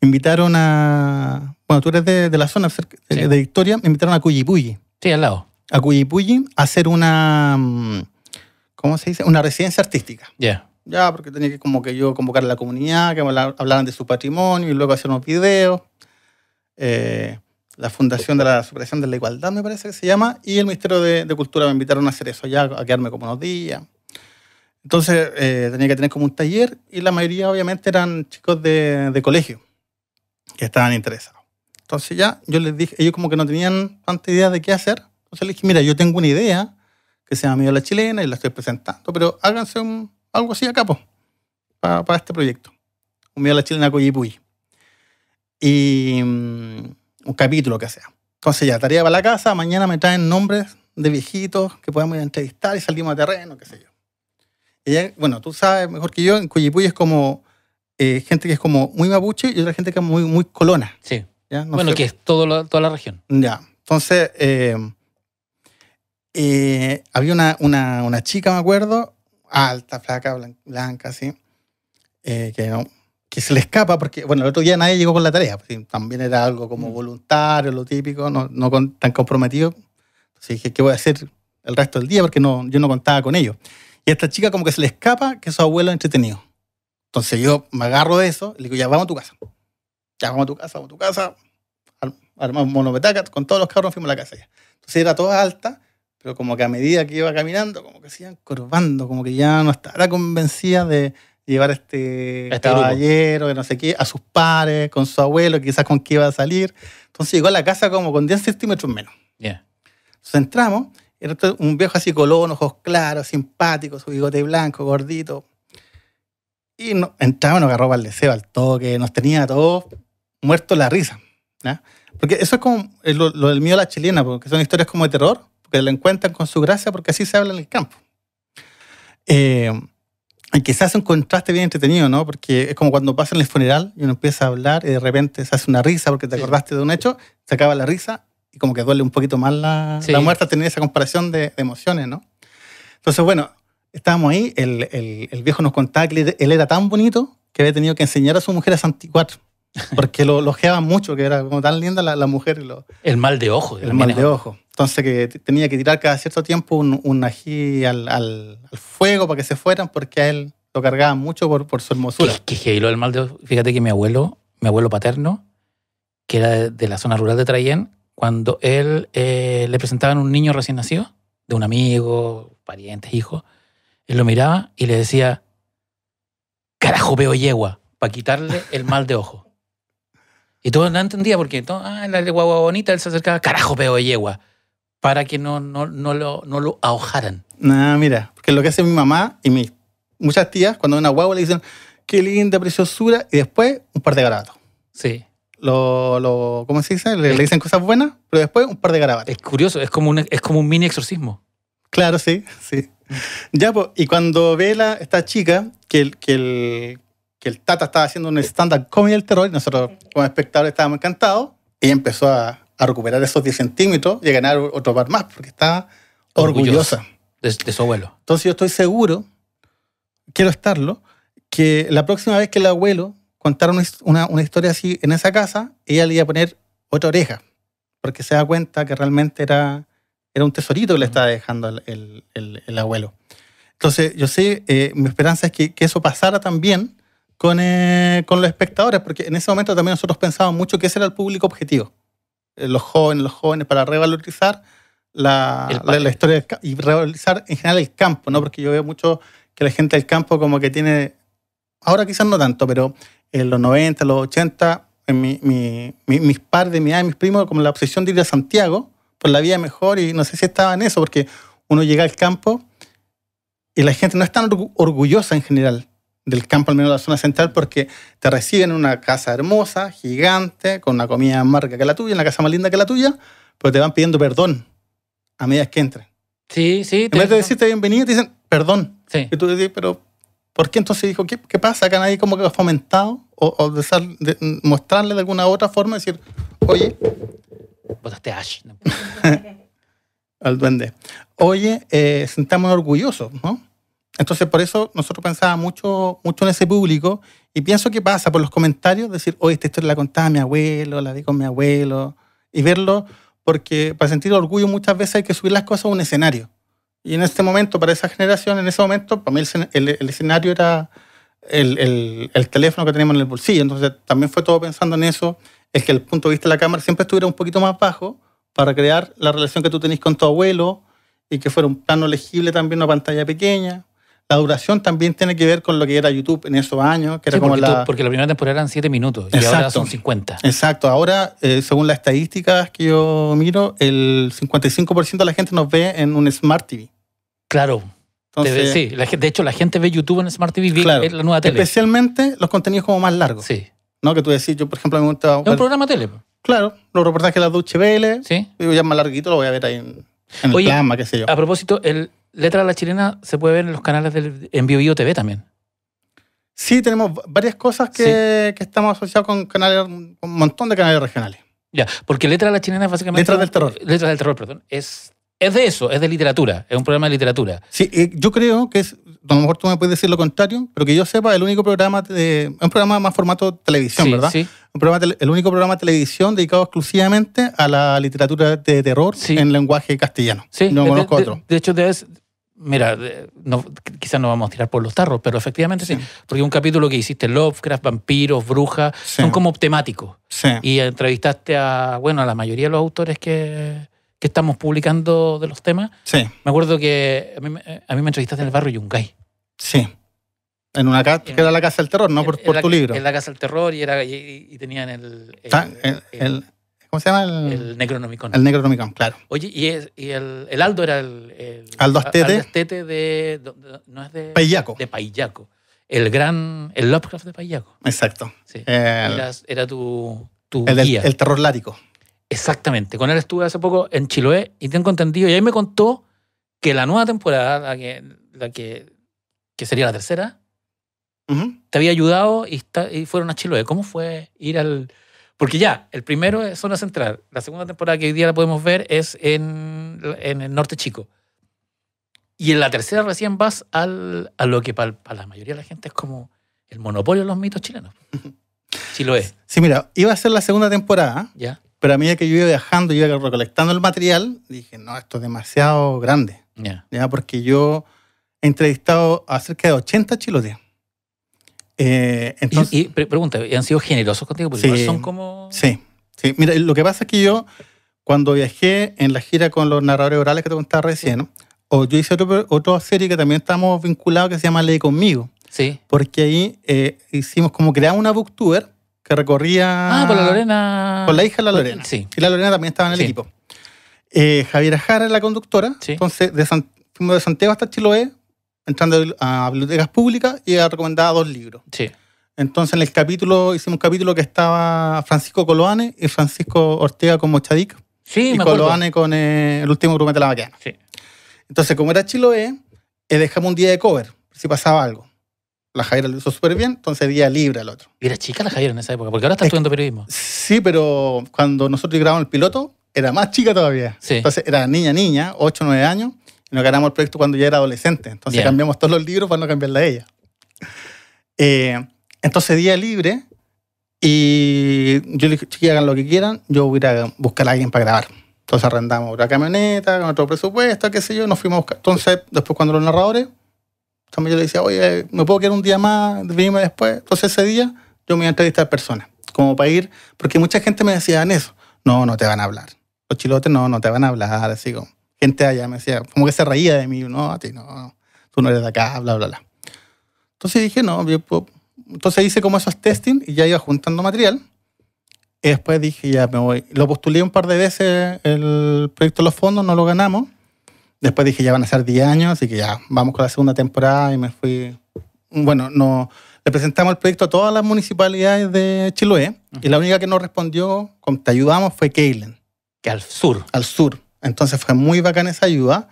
me invitaron a... Bueno, tú eres de la zona de Victoria, me invitaron a Cuyipulli. Sí, al lado. A Cuyipulli a hacer una... ¿Cómo se dice? Una residencia artística. Ya, porque tenía que como que yo convocar a la comunidad, que hablaran de su patrimonio y luego hacer unos videos. La Fundación de la Superación de la Igualdad, me parece que se llama, y el Ministerio de Cultura me invitaron a hacer eso allá, a quedarme como unos días. Entonces tenía que tener como un taller, y la mayoría obviamente eran chicos de colegio que estaban interesados. Entonces ya yo les dije, ellos como que no tenían tanta idea de qué hacer. Entonces les dije, mira, yo tengo una idea que se llama Medio La Chilena y la estoy presentando, pero háganse algo así acá, pues, para este proyecto. Un Medio La Chilena Coyipulli. Y un capítulo que sea. Entonces ya, tarea para la casa, mañana me traen nombres de viejitos que podamos ir a entrevistar y salimos a terreno, qué sé yo. Y ya, bueno, tú sabes mejor que yo, en Coyipulli es como gente que es como muy mapuche y otra gente que es muy, muy colona. Sí. ¿Ya? No bueno, sé. que es toda la región. Ya, entonces había una chica, me acuerdo, alta, flaca, blanca, así, que se le escapa porque, bueno, el otro día nadie llegó con la tarea, pues, también era algo como voluntario, lo típico, no tan comprometido. Entonces dije, ¿qué voy a hacer el resto del día? Porque yo no contaba con ello. Y a esta chica como que se le escapa que su abuelo es entretenido. Entonces yo me agarro de eso y le digo, ya, vamos a tu casa. Ya, vamos a tu casa. Armamos monopetaca, con todos los carros fuimos a la casa ya. Entonces era toda alta, pero como que a medida que iba caminando, como que se iban curvando, como que ya no estaba convencida de llevar a este caballero, que no sé qué, a sus pares, con su abuelo, quizás con qué iba a salir. Entonces llegó a la casa como con 10 centímetros menos. Yeah. Entonces entramos, era un viejo así colón, ojos claros, simpático, su bigote blanco, gordito. Y entramos, nos agarró para el deseo, al toque, nos tenía a todos muertos la risa, ¿ya? Porque eso es como lo del Medio La Chilena, porque son historias como de terror, porque lo encuentran con su gracia, porque así se habla en el campo. Y quizás hace un contraste bien entretenido, ¿no? Porque es como cuando pasa en el funeral y uno empieza a hablar y de repente se hace una risa porque te acordaste de un hecho, se acaba la risa y como que duele un poquito más la muerte al tener esa comparación de emociones, ¿no? Entonces, bueno, estábamos ahí, el viejo nos contaba que él era tan bonito que había tenido que enseñar a su mujer a santicuar, porque lo ojeaban mucho, que era como tan linda la mujer. El mal de ojo. El mal de ojo. Entonces que tenía que tirar cada cierto tiempo un ají al fuego para que se fueran, porque a él lo cargaban mucho por su hermosura. Que lo del mal de ojo. Fíjate que mi abuelo paterno, que era de la zona rural de Traillén, cuando él le presentaban un niño recién nacido, de un amigo, parientes, hijo, él lo miraba y le decía, carajo peo yegua, para quitarle el mal de ojo. Y todo no entendía porque la guagua bonita, él se acercaba, carajo peo yegua, para que no lo ahojaran. Mira, porque lo que hace mi mamá y muchas tías, cuando ven una guagua le dicen, qué linda preciosura, y después un par de garabatos. Sí. ¿Cómo se dice? Le dicen cosas buenas, pero después un par de garabatos. Es curioso, es como un mini exorcismo. Claro, sí. Ya, pues, y cuando ve esta chica que el Tata estaba haciendo un stand-up comedy del terror, y nosotros como espectadores estábamos encantados, ella empezó a recuperar esos 10 centímetros y a ganar otro par más, porque estaba orgullosa de su abuelo. Entonces yo estoy seguro, quiero estarlo, que la próxima vez que el abuelo contara una historia así en esa casa, ella le iba a poner otra oreja, porque se da cuenta que realmente era un tesorito que le estaba dejando el abuelo. Entonces yo sé, mi esperanza es que eso pasara también con los espectadores, porque en ese momento también nosotros pensábamos mucho que ese era el público objetivo. Los jóvenes, para revalorizar la historia y revalorizar en general el campo, ¿no? Porque yo veo mucho que la gente del campo como que tiene, ahora quizás no tanto, pero en los 90, los 80, en mis padres de mi edad y mis primos, como la obsesión de ir a Santiago por la vida mejor, y no sé si estaba en eso, porque uno llega al campo y la gente no es tan orgullosa en general del campo, al menos de la zona central, porque te reciben en una casa hermosa, gigante, con una comida más rica que la tuya, en la casa más linda que la tuya, pero te van pidiendo perdón a medida que entren. Sí. En vez de decirte bienvenido, te dicen perdón. Sí. Y tú dices, pero ¿por qué entonces dijo? ¿Qué pasa? Acá nadie como que ha fomentado o de mostrarle de alguna otra forma, decir, oye, botaste Ash. al duende, oye, sentámonos orgullosos, ¿no? Entonces, por eso nosotros pensábamos mucho en ese público, y pienso que pasa por los comentarios, decir, oye, esta historia la contaba mi abuelo, la vi con mi abuelo, y verlo, porque para sentir orgullo muchas veces hay que subir las cosas a un escenario. Y en este momento, para esa generación, en ese momento, para mí el escenario era el teléfono que teníamos en el bolsillo. Entonces, también fue todo pensando en eso, es que el punto de vista de la cámara siempre estuviera un poquito más bajo para crear la relación que tú tenés con tu abuelo y que fuera un plano legible también, una pantalla pequeña. La duración también tiene que ver con lo que era YouTube en esos años, que era Sí, como porque la primera temporada eran 7 minutos y Exacto. ahora son 50. Exacto. Ahora, según las estadísticas que yo miro, el 55% de la gente nos ve en un Smart TV. Claro. Entonces, Sí, de hecho la gente ve YouTube en Smart TV, claro, es la nueva tele. especialmente los contenidos como más largos. Sí. ¿No? Que tú decís, yo por ejemplo me gusta... Es un programa tele. Claro, los reportajes de la Deutsche Welle. Sí. Digo, ya es más larguito, lo voy a ver ahí en el Oye, plasma, qué sé yo. A propósito, el Letra a la Chilena se puede ver en los canales en Bio TV también. Sí, tenemos varias cosas que estamos asociados con canales, con un montón de canales regionales. Ya, porque Letra a la Chilena es básicamente... Letras del terror. Letras del terror, perdón. Es de eso, es de literatura, es un programa de literatura. Sí, yo creo que es, a lo mejor tú me puedes decir lo contrario, pero que yo sepa, el único programa, es un programa más formato televisión, Sí, ¿verdad? sí. El único programa de televisión dedicado exclusivamente a la literatura de terror en lenguaje castellano. Sí, no conozco otro. De hecho, mira, quizás no vamos a tirar por los tarros, pero efectivamente sí. Porque un capítulo que hiciste, Lovecraft, vampiros, brujas, son como temáticos. Sí. Y entrevistaste a la mayoría de los autores que estamos publicando de los temas. Sí. Me acuerdo que a mí me entrevistaste en el barrio Yungay. Sí. En una casa, que era la Casa del Terror, ¿no? Por tu libro. En la Casa del Terror y tenían ¿cómo se llama? El Necronomicon. El Necronomicon, claro. Oye, y el Aldo era el Aldo Astete. Aldo Astete no es de Paillaco. De Paillaco. El Lovecraft de Paillaco. Exacto. Sí. Era tu guía. El terror lárico. Exactamente. Con él estuve hace poco en Chiloé y tengo entendido, y ahí me contó que la nueva temporada, la que sería la tercera, te había ayudado y fueron a Chiloé. ¿Cómo fue ir al...? Porque ya, el primero es Zona Central. La segunda temporada que hoy día la podemos ver es en el Norte Chico. Y en la tercera recién vas a lo que para la mayoría de la gente es como el monopolio de los mitos chilenos. Chiloé. Sí, mira, iba a ser la segunda temporada, ¿Ya? Pero a medida que yo iba viajando, yo iba recolectando el material, dije, no, esto es demasiado grande. ¿Ya? Porque yo he entrevistado a cerca de 80 chilotes. Entonces, pregunta, ¿han sido generosos contigo? Porque sí, son como... Sí. Mira, lo que pasa es que yo, cuando viajé en la gira con los narradores orales que te contaba recién, yo hice otra serie que también estamos vinculados que se llama Lee Conmigo. Sí. Porque ahí creamos una booktuber que recorría... con la Lorena... Con la hija de la Lorena. Sí. Y la Lorena también estaba en el equipo. Javiera Jara es la conductora. Sí. Entonces, fuimos de Santiago hasta Chiloé, entrando a bibliotecas públicas y ella recomendaba 2 libros. Sí. Entonces, hicimos un capítulo que estaba Francisco Coloane y Francisco Ortega con Mochadic. Sí, y me acuerdo. Coloane con el último grumete de la Baqueana. Sí. Entonces, como era Chiloé, dejamos un día de cover, si pasaba algo. La Javiera lo hizo súper bien, entonces día libre al otro. Y era chica la Javiera en esa época, porque ahora está estudiando periodismo. Sí, pero cuando nosotros grabamos el piloto, era más chica todavía. Sí. Entonces era niña, 8 o 9 años, y nos ganamos el proyecto cuando ya era adolescente. Entonces cambiamos todos los libros para no cambiarla a ella. Entonces día libre, y yo le dije, chiquillos, hagan lo que quieran, yo voy a ir a buscar a alguien para grabar. Entonces arrendamos una camioneta con otro presupuesto, qué sé yo, nos fuimos a buscar. Entonces, después cuando los narradores, yo le decía, oye, ¿me puedo quedar un día más? Venirme después. Entonces ese día yo me iba a entrevistar personas, como para ir, porque mucha gente me decía en eso, no te van a hablar. Los chilotes no te van a hablar, así como, gente allá me decía, como que se reía de mí, no, a ti no, tú no eres de acá, bla, bla, bla. Entonces dije, entonces hice como esos testing y ya iba juntando material. Y después dije, ya me voy. Lo postulé un par de veces el proyecto de los fondos, no lo ganamos. Después dije, ya van a ser 10 años, así que ya vamos con la segunda temporada y me fui. Bueno, le presentamos el proyecto a todas las municipalidades de Chiloé y la única que nos respondió, como te ayudamos, fue Keilen. Que al sur. Al sur. Entonces fue muy bacana esa ayuda.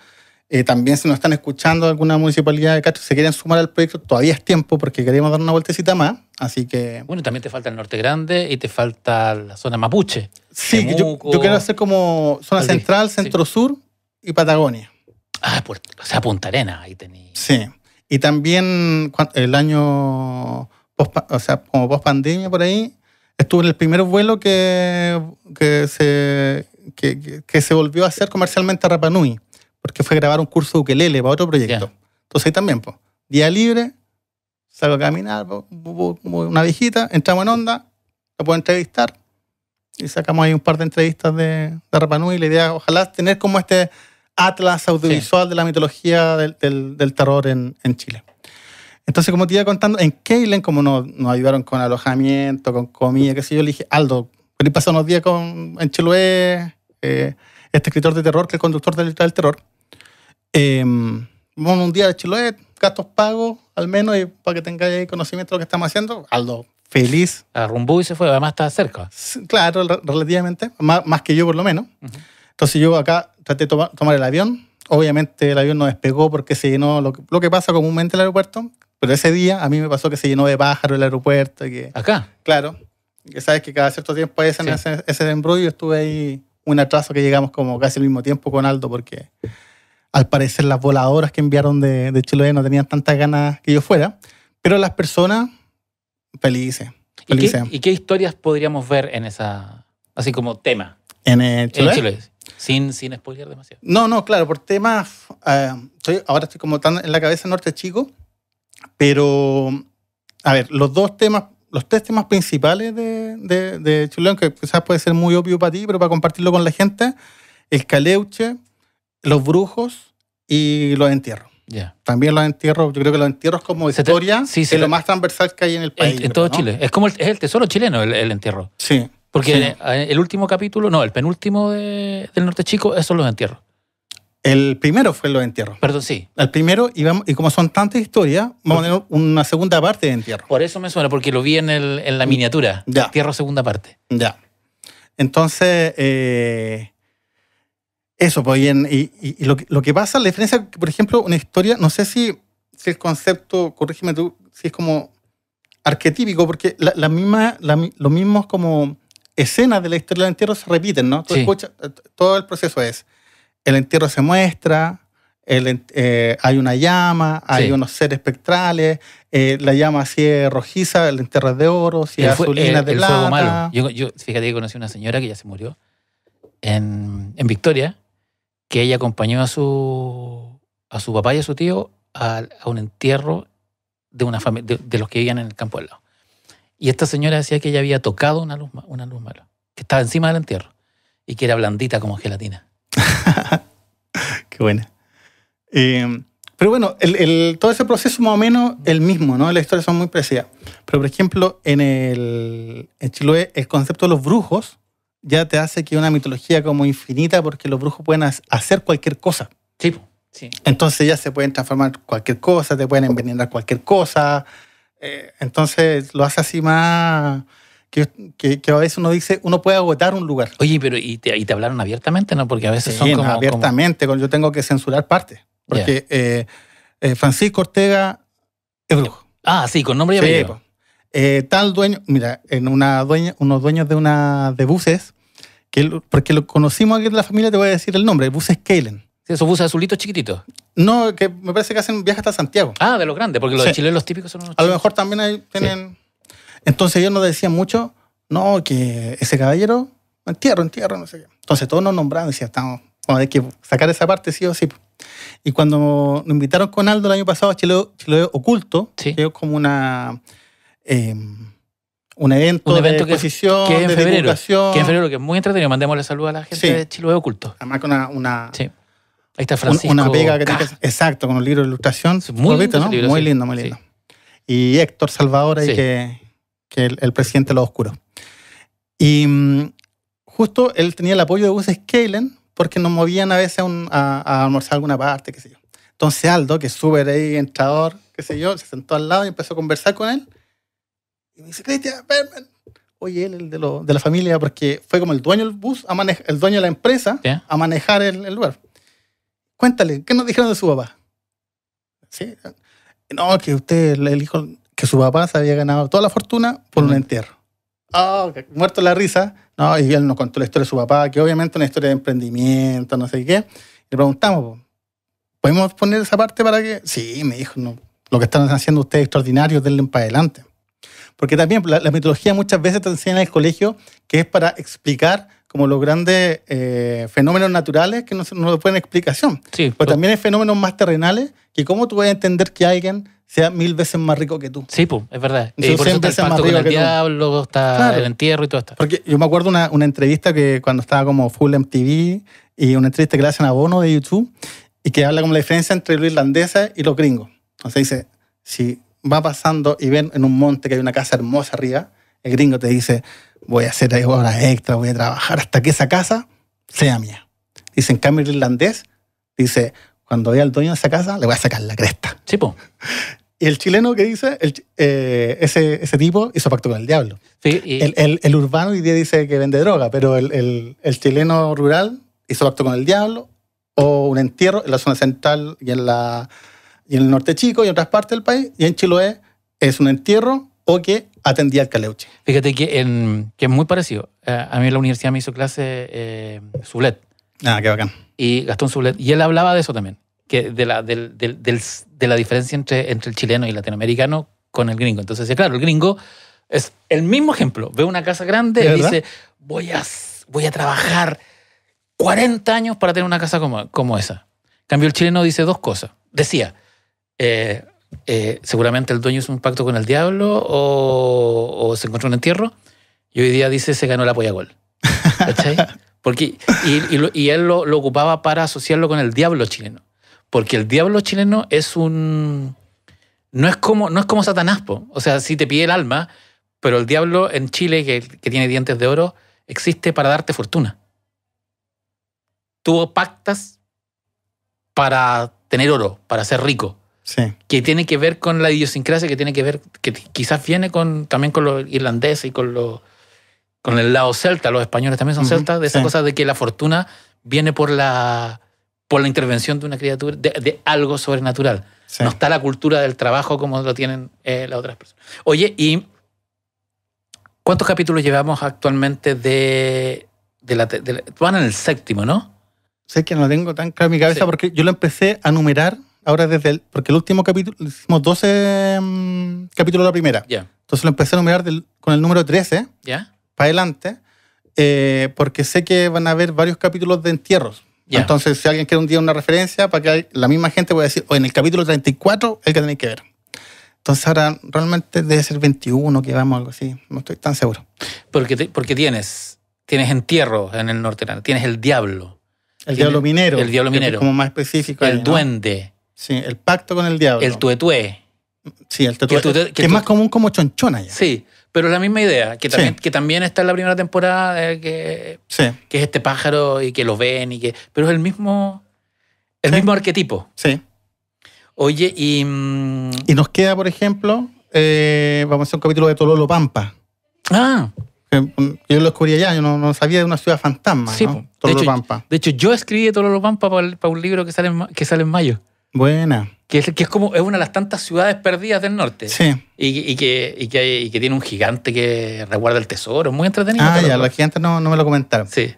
También si nos están escuchando alguna municipalidad de Castro, se quieren sumar al proyecto, todavía es tiempo porque queremos dar una vueltecita más. Así que... Bueno, también te falta el Norte Grande y te falta la zona Mapuche. Sí, Temuco, yo quiero hacer como zona central, centro-sur y Patagonia. O sea, Punta Arenas, ahí tenía. Sí. Y también el año, como post pandemia por ahí, estuve en el primer vuelo que se volvió a hacer comercialmente a Rapa Nui, porque fue a grabar un curso de ukelele para otro proyecto. Yeah. Entonces ahí también, día libre, salgo a caminar, como una viejita, entramos en onda, la puedo entrevistar y sacamos ahí un par de entrevistas de Rapa Nui. La idea, ojalá, tener como atlas audiovisual de la mitología del terror en Chile. Entonces, como te iba contando, en Keilen, como nos ayudaron con alojamiento, con comida, qué sé yo, le dije, Aldo, ¿querés pasar unos días en Chiloé? Este escritor de terror, que es el conductor del terror. Vamos un día a Chiloé, gastos pagos, al menos, y para que tengáis conocimiento de lo que estamos haciendo. Aldo, feliz. Arrumbó y se fue, además estaba cerca. Claro, relativamente, más que yo por lo menos. Uh-huh. Entonces yo acá traté de tomar el avión. Obviamente el avión no despegó porque se llenó lo que pasa comúnmente en el aeropuerto. Pero ese día a mí me pasó que se llenó de pájaros el aeropuerto. ¿Acá? Claro. Que sabes que cada cierto tiempo hay ese embrollo. Estuve ahí un atraso que llegamos como casi al mismo tiempo con Aldo porque al parecer las voladoras que enviaron de Chiloé no tenían tantas ganas que yo fuera. Pero las personas, felices. ¿Y qué historias podríamos ver en esa, así como tema? ¿En Chiloé? En Chiloé. Sin spoiler demasiado. No, claro, por temas... ahora estoy como tan en la cabeza Norte Chico, pero, a ver, los tres temas principales de Chiloé, que quizás puede ser muy obvio para ti, pero para compartirlo con la gente, el caleuche, los brujos y los entierros. Yeah. También los entierros, yo creo que los entierros como historia es lo más transversal que hay en el país. En todo, ¿no? Chile. Es como el tesoro chileno, el entierro. Sí. Porque el último capítulo, no, el penúltimo del Norte Chico, esos son los entierros. El primero fue los entierros. Perdón, sí. El primero, y como son tantas historias, vamos a tener una segunda parte de entierro. Por eso me suena, porque lo vi en la miniatura. Ya. Entierro segunda parte. Ya. Entonces, eso, pues, y lo que pasa, la diferencia, por ejemplo, una historia, no sé si el concepto, corrígeme tú, si es como arquetípico, porque los mismos como escenas de la historia del entierro se repiten, ¿no? Tú escuchas, todo el proceso es, el entierro se muestra, hay una llama, hay unos seres espectrales, la llama así es rojiza, el entierro es de oro, si es azulina de plata. El fuego malo. Yo fíjate que conocí una señora que ya se murió en Victoria, que ella acompañó a su papá y a su tío a un entierro de una familia, de los que vivían en el campo al lado. Y esta señora decía que ella había tocado una luz mala, que estaba encima del entierro y que era blandita como gelatina. Qué buena. Pero bueno, todo ese proceso más o menos el mismo, ¿no? Las historias son muy parecidas. Pero, por ejemplo, en Chiloé, el concepto de los brujos ya te hace que una mitología como infinita porque los brujos pueden hacer cualquier cosa. Sí. Entonces ya se pueden transformar cualquier cosa, te pueden envenenar cualquier cosa. Entonces lo hace así más... Que a veces uno dice, uno puede agotar un lugar. Oye, pero ¿y te hablaron abiertamente, no? Porque a veces sí, son como... abiertamente, yo tengo que censurar partes. Porque Francisco Ortega es brujo. Ah, sí, con nombre y apellido. Tal dueño, mira, unos dueños de buses, porque lo conocimos aquí en la familia, te voy a decir el nombre, buses Keilen. Sí, esos buses azulitos chiquititos. No, que me parece que hacen viajes hasta Santiago. Ah, de los grandes, porque los de Chile, los típicos son unos chicos. A lo mejor también ahí tienen... Sí. Entonces ellos nos decían mucho, no, que ese caballero, entierro, no sé qué. Entonces todos nos nombraban, decían, hay que sacar esa parte sí o sí. Y cuando nos invitaron con Aldo el año pasado a Chiloé Oculto, que es como un evento de exposición, que es en de febrero, divulgación. Que en febrero, que es muy entretenido. Mandémosle saludos a la gente de Chiloé Oculto. Además con una sí. Ahí está Francisco. Una pega que tiene que... Exacto, con un libro de ilustración. Muy lindo, ¿no? Libro, muy lindo, muy lindo. Sí. Y Héctor Salvador ahí que el presidente de los oscuros. Y justo él tenía el apoyo de buses Keilen porque nos movían a veces a almorzar alguna parte, qué sé yo. Entonces Aldo, que es súper ahí entrador, qué sé yo, se sentó al lado y empezó a conversar con él. Y me dice, Cristian, ven. Oye, él, el de la familia, porque fue como el dueño del bus, el dueño de la empresa, a manejar el lugar. Cuéntale, ¿qué nos dijeron de su papá? Sí. No, que usted le dijo que su papá se había ganado toda la fortuna por un entierro. Muerto la risa. No, y él nos contó la historia de su papá, que obviamente es una historia de emprendimiento, no sé qué. Le preguntamos, ¿podemos poner esa parte para que...? Sí, me dijo, no, lo que están haciendo ustedes extraordinarios, denle para adelante. Porque también la mitología muchas veces te enseña en el colegio que es para explicar como los grandes fenómenos naturales que no pueden explicación. Sí, pero también hay fenómenos más terrenales que cómo tú vas a entender que alguien sea 1000 veces más rico que tú. Sí, pues, es verdad. Son Por eso 100 está el veces más pacto con rico el que tú. diablo, está Claro. el entierro y todo esto. Porque yo me acuerdo una entrevista que cuando estaba como full MTV y una entrevista que le hacen a Bono de YouTube y que habla como la diferencia entre los irlandeses y los gringos. Entonces dice, si va pasando y ven en un monte que hay una casa hermosa arriba, el gringo te dice, voy a hacer horas extra, voy a trabajar hasta que esa casa sea mía. Dice, en cambio el irlandés dice, cuando vea al dueño de esa casa, le voy a sacar la cresta. Sí, pues. Y el chileno que dice, ese tipo hizo pacto con el diablo. Sí, El urbano hoy día dice que vende droga, pero el chileno rural hizo pacto con el diablo o un entierro en la zona central y en el norte chico y en otras partes del país. Y en Chiloé es un entierro o que atendía al caleuche. fíjate que es muy parecido. A mí en la universidad me hizo clase Sublet. Ah, qué bacán. Y Gastón Sublet. Y él hablaba de eso también. Que de la diferencia entre el chileno y el latinoamericano con el gringo. Entonces, decía, claro, el gringo es el mismo ejemplo. Ve una casa grande y dice, voy a trabajar 40 años para tener una casa como esa. En cambio, el chileno dice dos cosas. Decía, seguramente el dueño hizo un pacto con el diablo o se encontró un entierro. Y hoy día dice, se ganó la polla gol. ¿Cachai? Porque, y él lo ocupaba para asociarlo con el diablo chileno. Porque el diablo chileno no es como Satanás, po. O sea, sí te pide el alma, pero el diablo en Chile, que tiene dientes de oro, existe para darte fortuna. Tú pactas para tener oro, para ser rico. Sí. Que tiene que ver con la idiosincrasia, que tiene que ver, que quizás viene también con los irlandeses y con el lado celta. Los españoles también son celtas, de esa cosa de que la fortuna viene por la intervención de una criatura, de algo sobrenatural. Sí. No está la cultura del trabajo como lo tienen las otras personas. Oye, ¿y cuántos capítulos llevamos actualmente van en el 7º, ¿no? Sé que no lo tengo tan claro en mi cabeza porque yo lo empecé a numerar ahora porque el último capítulo, hicimos 12 capítulos de la primera. Yeah. Entonces lo empecé a numerar con el número 13 para adelante porque sé que van a haber varios capítulos de entierros. Yeah. Entonces, si alguien quiere un día una referencia, para que la misma gente pueda decir, en el capítulo 34 el que tenéis que ver. Entonces ahora realmente debe ser 21 que vamos, algo así. No estoy tan seguro. Porque tienes entierros en el norte, tienes el diablo. El diablo minero. El diablo minero. Como más específico. El duende. Sí, el pacto con el diablo. El tuetué. Sí, el tuetué. Que es más común como chonchona ya. Sí, pero es la misma idea, que también está en la primera temporada, que es este pájaro y que lo ven, pero es el mismo arquetipo. Sí. Oye, y nos queda, por ejemplo, vamos a hacer un capítulo de Tololopampa. Ah. Yo lo descubrí allá, yo no sabía de una ciudad fantasma, sí, ¿no? Tololopampa. De hecho, yo escribí Tololopampa para un libro que sale en mayo. Buena. Que es una de las tantas ciudades perdidas del norte. Sí. Y que tiene un gigante que resguarda el tesoro. Muy entretenido. Ah, ya, los gigantes no me lo comentaron. Sí.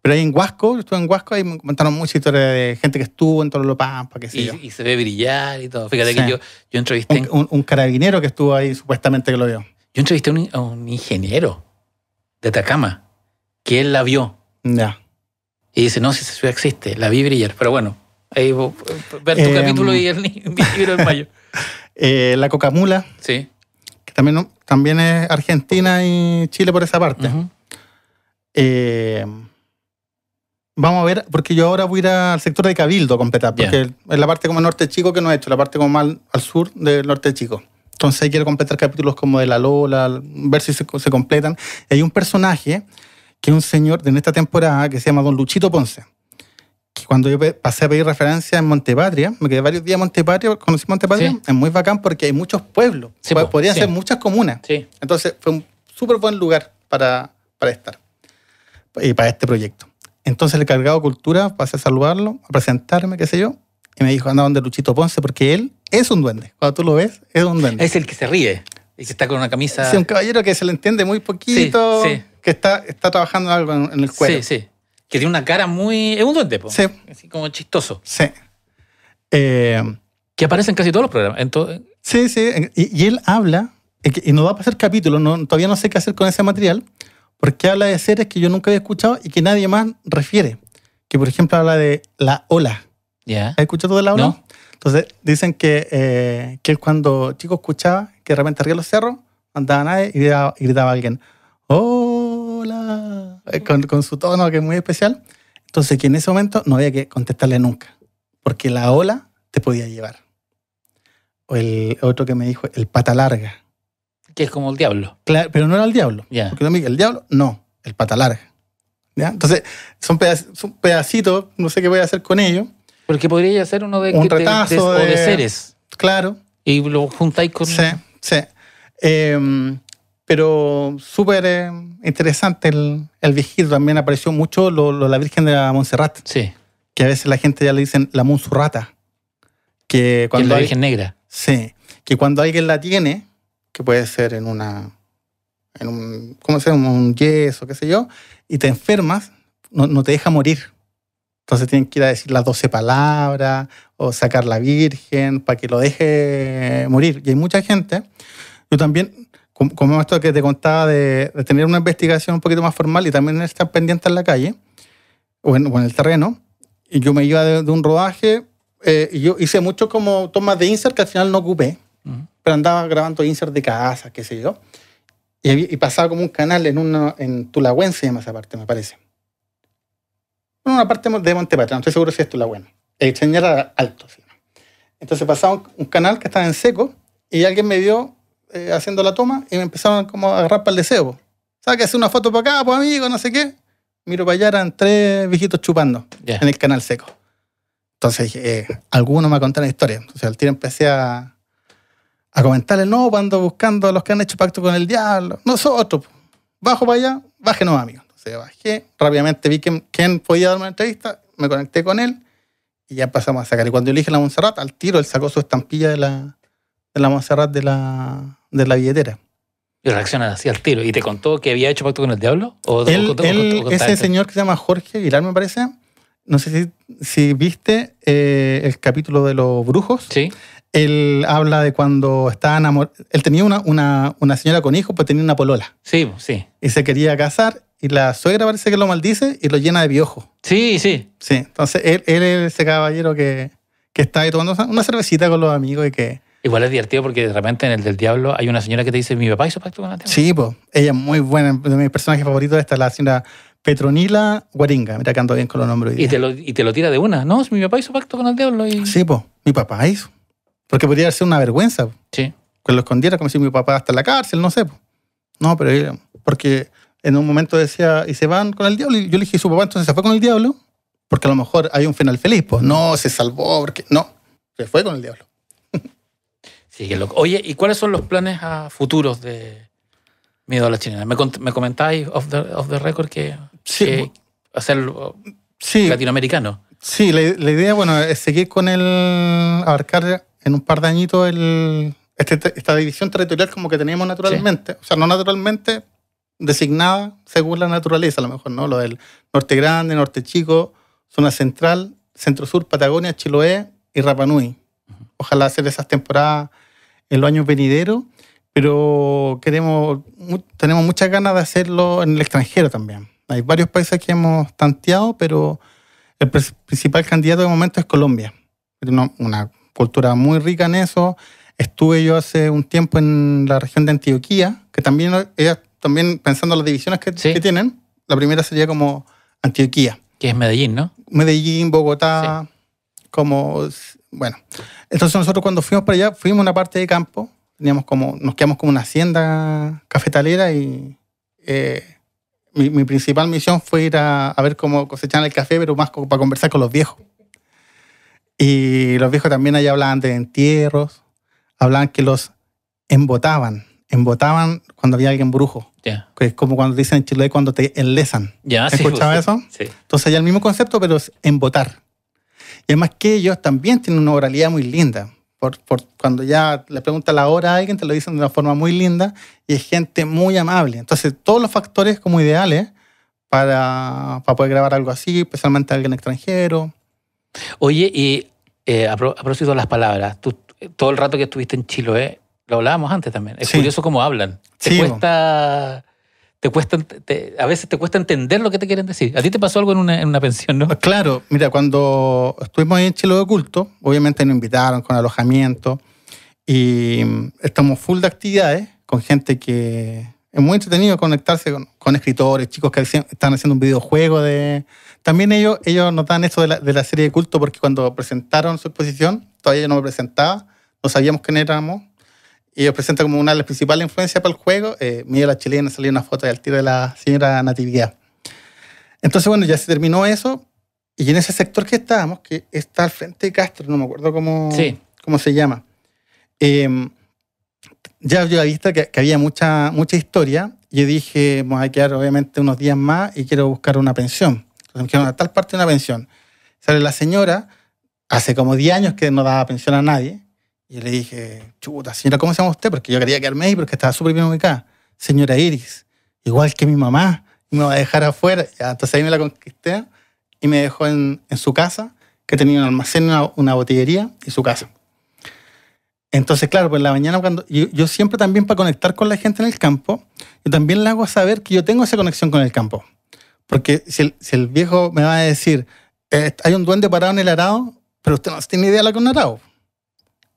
Pero ahí en Huasco, yo estuve en Huasco, ahí me comentaron mucha historia de gente que estuvo en Tololopampa, qué sé yo. Y se ve brillar y todo. Fíjate que yo entrevisté... Un carabinero que estuvo ahí supuestamente que lo vio. Yo entrevisté a un ingeniero de Atacama, que él la vio. Ya. Y dice, no, si esa ciudad existe, la vi brillar. Pero bueno, ahí ver tu capítulo y mi libro en mayo. La Cocamula. Sí. Que también es Argentina y Chile por esa parte. Uh-huh. Vamos a ver, porque yo ahora voy a ir al sector de Cabildo a completar, porque es la parte como norte chico que no he hecho, la parte como más al sur del norte chico. Entonces ahí quiero completar capítulos como de La Lola, ver si se completan. Y hay un personaje que es un señor en esta temporada que se llama Don Luchito Ponce. Que cuando yo pasé a pedir referencia en Montepatria, me quedé varios días en Montepatria, conocí Montepatria, es muy bacán porque hay muchos pueblos, podrían ser muchas comunas. Sí. Entonces fue un súper buen lugar para estar y para este proyecto. Entonces el encargado de cultura pasé a saludarlo, a presentarme, qué sé yo, y me dijo, anda donde Luchito Ponce, porque él es un duende. Cuando tú lo ves, es un duende. Es el que se ríe, el que está con una camisa... Sí, un caballero que se le entiende muy poquito, que está trabajando algo en el cuero. Sí. Que tiene una cara muy... Es un duende, po. Sí. Así como chistoso. Sí. Que aparece en casi todos los programas. Sí. Y él habla, y no va a pasar capítulo, todavía no sé qué hacer con ese material, porque habla de seres que yo nunca había escuchado y que nadie más refiere. Que, por ejemplo, habla de La Ola. Ya. ¿Has escuchado del diablo? No. Entonces dicen que él cuando chico escuchaba que de repente arriba de los cerros andaba nadie y gritaba a alguien, ¡hola! Con su tono que es muy especial. Entonces que en ese momento no había que contestarle nunca, porque la ola te podía llevar. O el otro que me dijo, el pata larga. Que es como el diablo. Claro, pero no era el diablo. Ya. Porque no me diga, el diablo, no, el pata larga. ¿Ya? Entonces, son pedacitos, no sé qué voy a hacer con ellos. Porque podría ser uno de... Un retazo o de seres. Claro. Y lo juntáis con... Sí, sí. Pero súper interesante el viejito. También apareció mucho la Virgen de la Montserrat. Sí. Que a veces la gente ya le dicen la Monsurrata. Que es la Virgen Negra. Sí. Que cuando alguien la tiene, que puede ser en un ¿cómo se llama? Un yeso, qué sé yo, y te enfermas, no te deja morir. Entonces tienen que ir a decir las 12 palabras o sacar la Virgen para que lo deje morir. Y hay mucha gente, yo también, como esto que te contaba de tener una investigación un poquito más formal y también estar pendiente en la calle o en el terreno, y yo me iba de un rodaje y yo hice mucho como tomas de insert que al final no ocupé, pero andaba grabando insert de casa, qué sé yo, y pasaba como un canal en Tulagüen, se llama esa parte, me parece. Una parte de Montepatria, no estoy seguro si es Tulagüen. El señor era alto. ¿Sí? Entonces pasaba un canal que estaba en seco y alguien me vio haciendo la toma y me empezaron como a agarrar para el deseo. ¿Sabes que hacer una foto para acá, pues amigo, no sé qué? Miro para allá, eran 3 viejitos chupando en el canal seco. Entonces dije, alguno me va a contar la historia. Entonces al tiro empecé a comentarle, no, ando buscando a los que han hecho pacto con el diablo. Nosotros, bajo para allá, bájenos, amigos. Entonces bajé, rápidamente vi quién podía darme una entrevista, me conecté con él y ya empezamos a sacar. Y cuando yo le dije la Montserrat, al tiro él sacó su estampilla de la Montserrat de la billetera. Y reacciona así al tiro. ¿Y te contó que había hecho pacto con el diablo? Ese señor que se llama Jorge Aguilar, me parece, no sé si viste el capítulo de los brujos. Sí. Él habla de cuando estaba enamorado. Él tenía una señora con hijos, pues tenía una polola. Sí, sí. Y se quería casar y la suegra parece que lo maldice y lo llena de piojos. Sí, sí. Sí, entonces él es ese caballero que está ahí tomando una cervecita con los amigos y que... Igual es divertido porque de repente en el del diablo hay una señora que te dice, mi papá hizo pacto con el diablo. Sí, pues, ella es muy buena. De mis personajes favoritos esta es la señora Petronila Guaringa. Mira que ando bien con los nombres. Y te lo tira de una. No, mi papá hizo pacto con el diablo. Sí, pues, mi papá hizo. Porque podría ser una vergüenza. Po. Sí. Que lo escondiera como si mi papá está en la cárcel, no sé. Po. No, pero porque en un momento decía, y se van con el diablo. Y yo le dije, ¿su papá entonces se fue con el diablo? Porque a lo mejor hay un final feliz. Pues no, se salvó, porque no, se fue con el diablo. Sí, qué loco. Oye, ¿y cuáles son los planes a futuros de Miedo a la Chilena? Me comentáis off the record que hacerlo latinoamericano. Sí, la idea, bueno, es seguir con abarcar en un par de añitos esta división territorial como que teníamos naturalmente. Sí. O sea, no naturalmente designada según la naturaleza, a lo mejor, ¿no? Lo del norte grande, norte chico, zona central, centro sur, Patagonia, Chiloé y Rapa Nui. Ojalá hacer esas temporadas en los años venideros, pero tenemos muchas ganas de hacerlo en el extranjero también. Hay varios países que hemos tanteado, pero el principal candidato de momento es Colombia. Una cultura muy rica en eso. Estuve yo hace un tiempo en la región de Antioquía, que también pensando en las divisiones que tienen, la primera sería como Antioquía. Que es Medellín, ¿no? Medellín, Bogotá, bueno. Entonces nosotros cuando fuimos para allá, fuimos a una parte de campo, nos quedamos como una hacienda cafetalera y mi principal misión fue ir a ver cómo cosechaban el café, pero más como para conversar con los viejos. Y los viejos también allá hablaban de entierros, hablaban que los embotaban cuando había alguien brujo. Yeah. Que es como cuando dicen en Chile cuando te enlezan. Yeah, ¿Has escuchado eso? Sí. Entonces allá el mismo concepto, pero es embotar. Y además que ellos también tienen una oralidad muy linda. Cuando ya le preguntan la hora a alguien, te lo dicen de una forma muy linda y es gente muy amable. Entonces, todos los factores como ideales para poder grabar algo así, especialmente a alguien extranjero. Oye, y a propósito de las palabras, tú todo el rato que estuviste en Chiloé, lo hablábamos antes también. Es curioso cómo hablan. ¿Te a veces te cuesta entender lo que te quieren decir. A ti te pasó algo en una pensión, ¿no? Claro, mira, cuando estuvimos ahí en Chile de Oculto, obviamente nos invitaron con alojamiento y estamos full de actividades con gente que es muy entretenido conectarse con escritores, chicos que están haciendo un videojuego de... También ellos nos dan esto de la serie de culto porque cuando presentaron su exposición, todavía yo no me presentaba, no sabíamos quién éramos. Y ellos presentan como una de las principales influencias para el juego. Mira la chilena, salió una foto del tiro de la señora Natividad. Entonces, bueno, ya se terminó eso. Y en ese sector que estábamos, que está al frente de Castro, no me acuerdo cómo se llama. Ya yo había visto que había mucha historia. Y yo dije, vamos a quedar obviamente unos días más y quiero buscar una pensión. Entonces me quedaron a tal parte de una pensión. Sale la señora, hace como 10 años que no daba pensión a nadie. Y le dije, chuta, señora, ¿cómo se llama usted? Porque yo quería quedarme ahí porque estaba súper bien ubicada. Señora Iris, igual que mi mamá, y me va a dejar afuera. Ya, entonces ahí me la conquisté y me dejó en su casa, que tenía un almacén, una botillería y su casa. Entonces, claro, pues en la mañana, cuando yo siempre también para conectar con la gente en el campo, yo también le hago saber que yo tengo esa conexión con el campo. Porque si el viejo me va a decir, hay un duende parado en el arado, pero usted no tiene idea de lo que es un arado.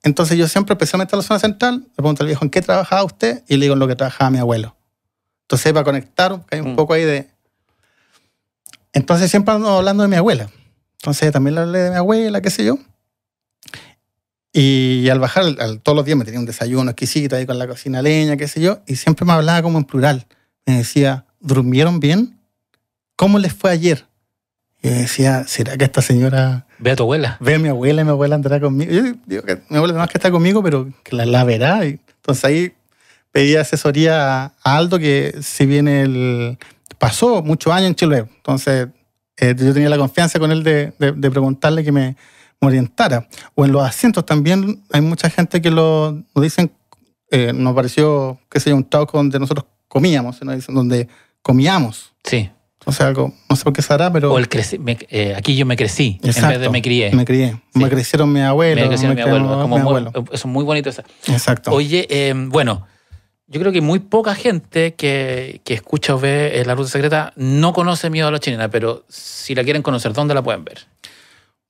Entonces yo siempre, especialmente en la zona central, le pregunto al viejo, ¿en qué trabajaba usted? Y le digo en lo que trabajaba mi abuelo. Entonces para conectar, hay un poco ahí de... Entonces siempre ando hablando de mi abuela. Entonces también le hablé de mi abuela, qué sé yo. Y al bajar, todos los días me tenía un desayuno exquisito ahí con la cocina a leña, qué sé yo, y siempre me hablaba como en plural. Me decía, ¿durmieron bien? ¿Cómo les fue ayer? Y yo decía, ¿será que esta señora... Ve a tu abuela. Ve a mi abuela y mi abuela andará conmigo? Yo digo que mi abuela no es que está conmigo, pero que la verá. Y entonces ahí pedí asesoría a Aldo, que si bien pasó muchos años en Chiloé. Entonces yo tenía la confianza con él de preguntarle que me orientara. O en los asientos también hay mucha gente que nos dicen, nos pareció, qué sé yo, un talk donde nosotros comíamos, nos dicen, donde comíamos. Sí. O sea, algo, no sé por qué será, pero... O aquí yo me crecí, exacto, en vez de me crié. Me crié. Sí. Me crecieron mi abuelo. Me crecieron mi abuelo. Mi abuelo. Eso es muy bonito. Exacto. Oye, bueno, yo creo que muy poca gente que escucha o ve La Ruta Secreta no conoce Miedo a la Chilena, pero si la quieren conocer, ¿dónde la pueden ver?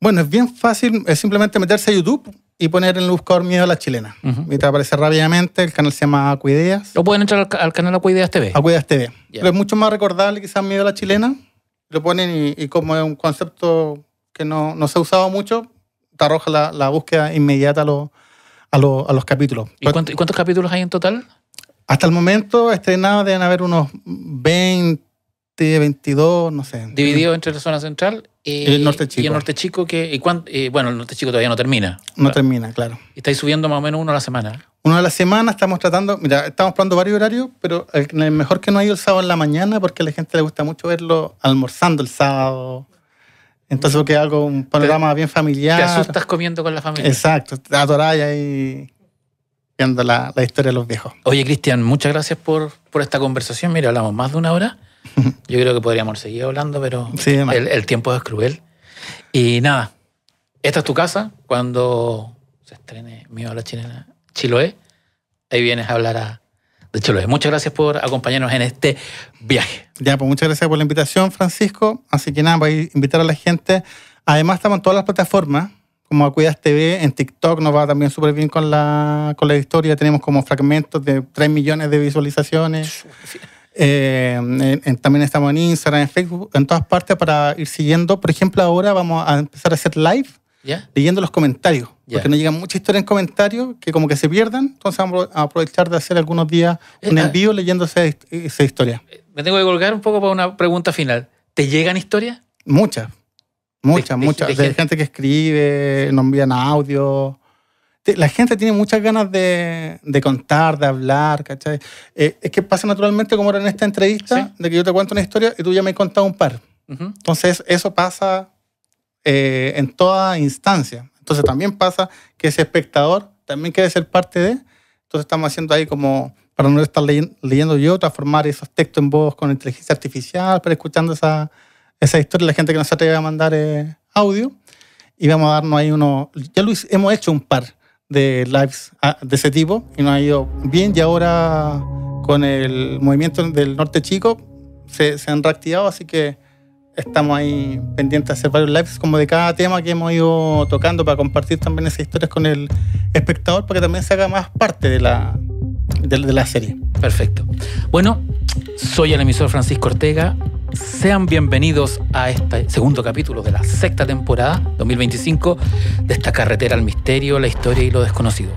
Bueno, es bien fácil, es simplemente meterse a YouTube y poner en el buscador Miedo a la Chilena. Y te aparece rápidamente, el canal se llama Acuideas. ¿O pueden entrar al canal Acuideas TV? Acuideas TV. Yeah. Pero es mucho más recordable quizás Miedo a la Chilena. Lo ponen y como es un concepto que no se ha usado mucho, te arroja la búsqueda inmediata a los capítulos. ¿Y cuántos capítulos hay en total? Hasta el momento estrenados deben haber unos 20, 22, no sé. Dividido entre la zona central y el norte chico. Y el norte chico, bueno, el norte chico todavía no termina. No termina, claro. Y estáis subiendo más o menos uno a la semana. Uno a la semana, estamos probando varios horarios, pero el mejor que no ha ido el sábado en la mañana, porque a la gente le gusta mucho verlo almorzando el sábado. Entonces, porque es algo, un panorama bien familiar. Te asustas comiendo con la familia. Exacto, te atorás ahí viendo la historia de los viejos. Oye, Cristian, muchas gracias por esta conversación. Mira, hablamos más de una hora. Yo creo que podríamos seguir hablando, pero sí, el tiempo es cruel. Y nada, esta es tu casa. Cuando se estrene Miedo a la Chilena Chiloé, ahí vienes a hablar de Chiloé. Muchas gracias por acompañarnos en este viaje. Ya, pues muchas gracias por la invitación, Francisco. Así que nada, voy a invitar a la gente. Además, estamos en todas las plataformas, como Acuideas TV. En TikTok nos va también súper bien con la historia. Tenemos como fragmentos de 3 millones de visualizaciones. También estamos en Instagram, en Facebook, en todas partes para ir siguiendo. Por ejemplo, ahora vamos a empezar a hacer live leyendo los comentarios, porque nos llegan mucha historia en comentarios que como que se pierdan. Entonces vamos a aprovechar de hacer algunos días un envío leyendo esa historia. Me tengo que colgar un poco para una pregunta final. ¿Te llegan historias? Muchas. De gente que escribe, nos envían audio. La gente tiene muchas ganas de contar, de hablar, ¿cachai? Es que pasa naturalmente como era en esta entrevista, de que yo te cuento una historia y tú ya me has contado un par. Entonces, eso pasa en toda instancia. Entonces, también pasa que ese espectador también quiere ser parte de. Entonces, estamos haciendo ahí como, para no estar leyendo yo, transformar esos textos en voz con inteligencia artificial, para escuchando esa historia, la gente que nos atreve a mandar audio. Y vamos a darnos ahí hemos hecho un par de lives de ese tipo y nos ha ido bien, y ahora con el movimiento del Norte Chico se han reactivado, así que estamos ahí pendientes de hacer varios lives como de cada tema que hemos ido tocando para compartir también esas historias con el espectador para que también se haga más parte de la serie. Perfecto. Bueno, soy el emisor Francisco Ortega. Sean bienvenidos a este segundo capítulo de la sexta temporada 2025 de esta carretera al misterio, la historia y lo desconocido.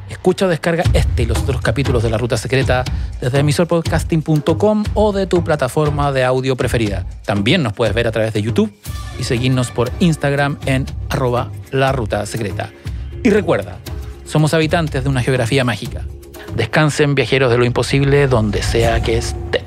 Escucha o descarga este y los otros capítulos de La Ruta Secreta desde emisorpodcasting.com o de tu plataforma de audio preferida. También nos puedes ver a través de YouTube y seguirnos por Instagram en @larrutasecreta. Y recuerda, somos habitantes de una geografía mágica. Descansen, viajeros de lo imposible, donde sea que estén.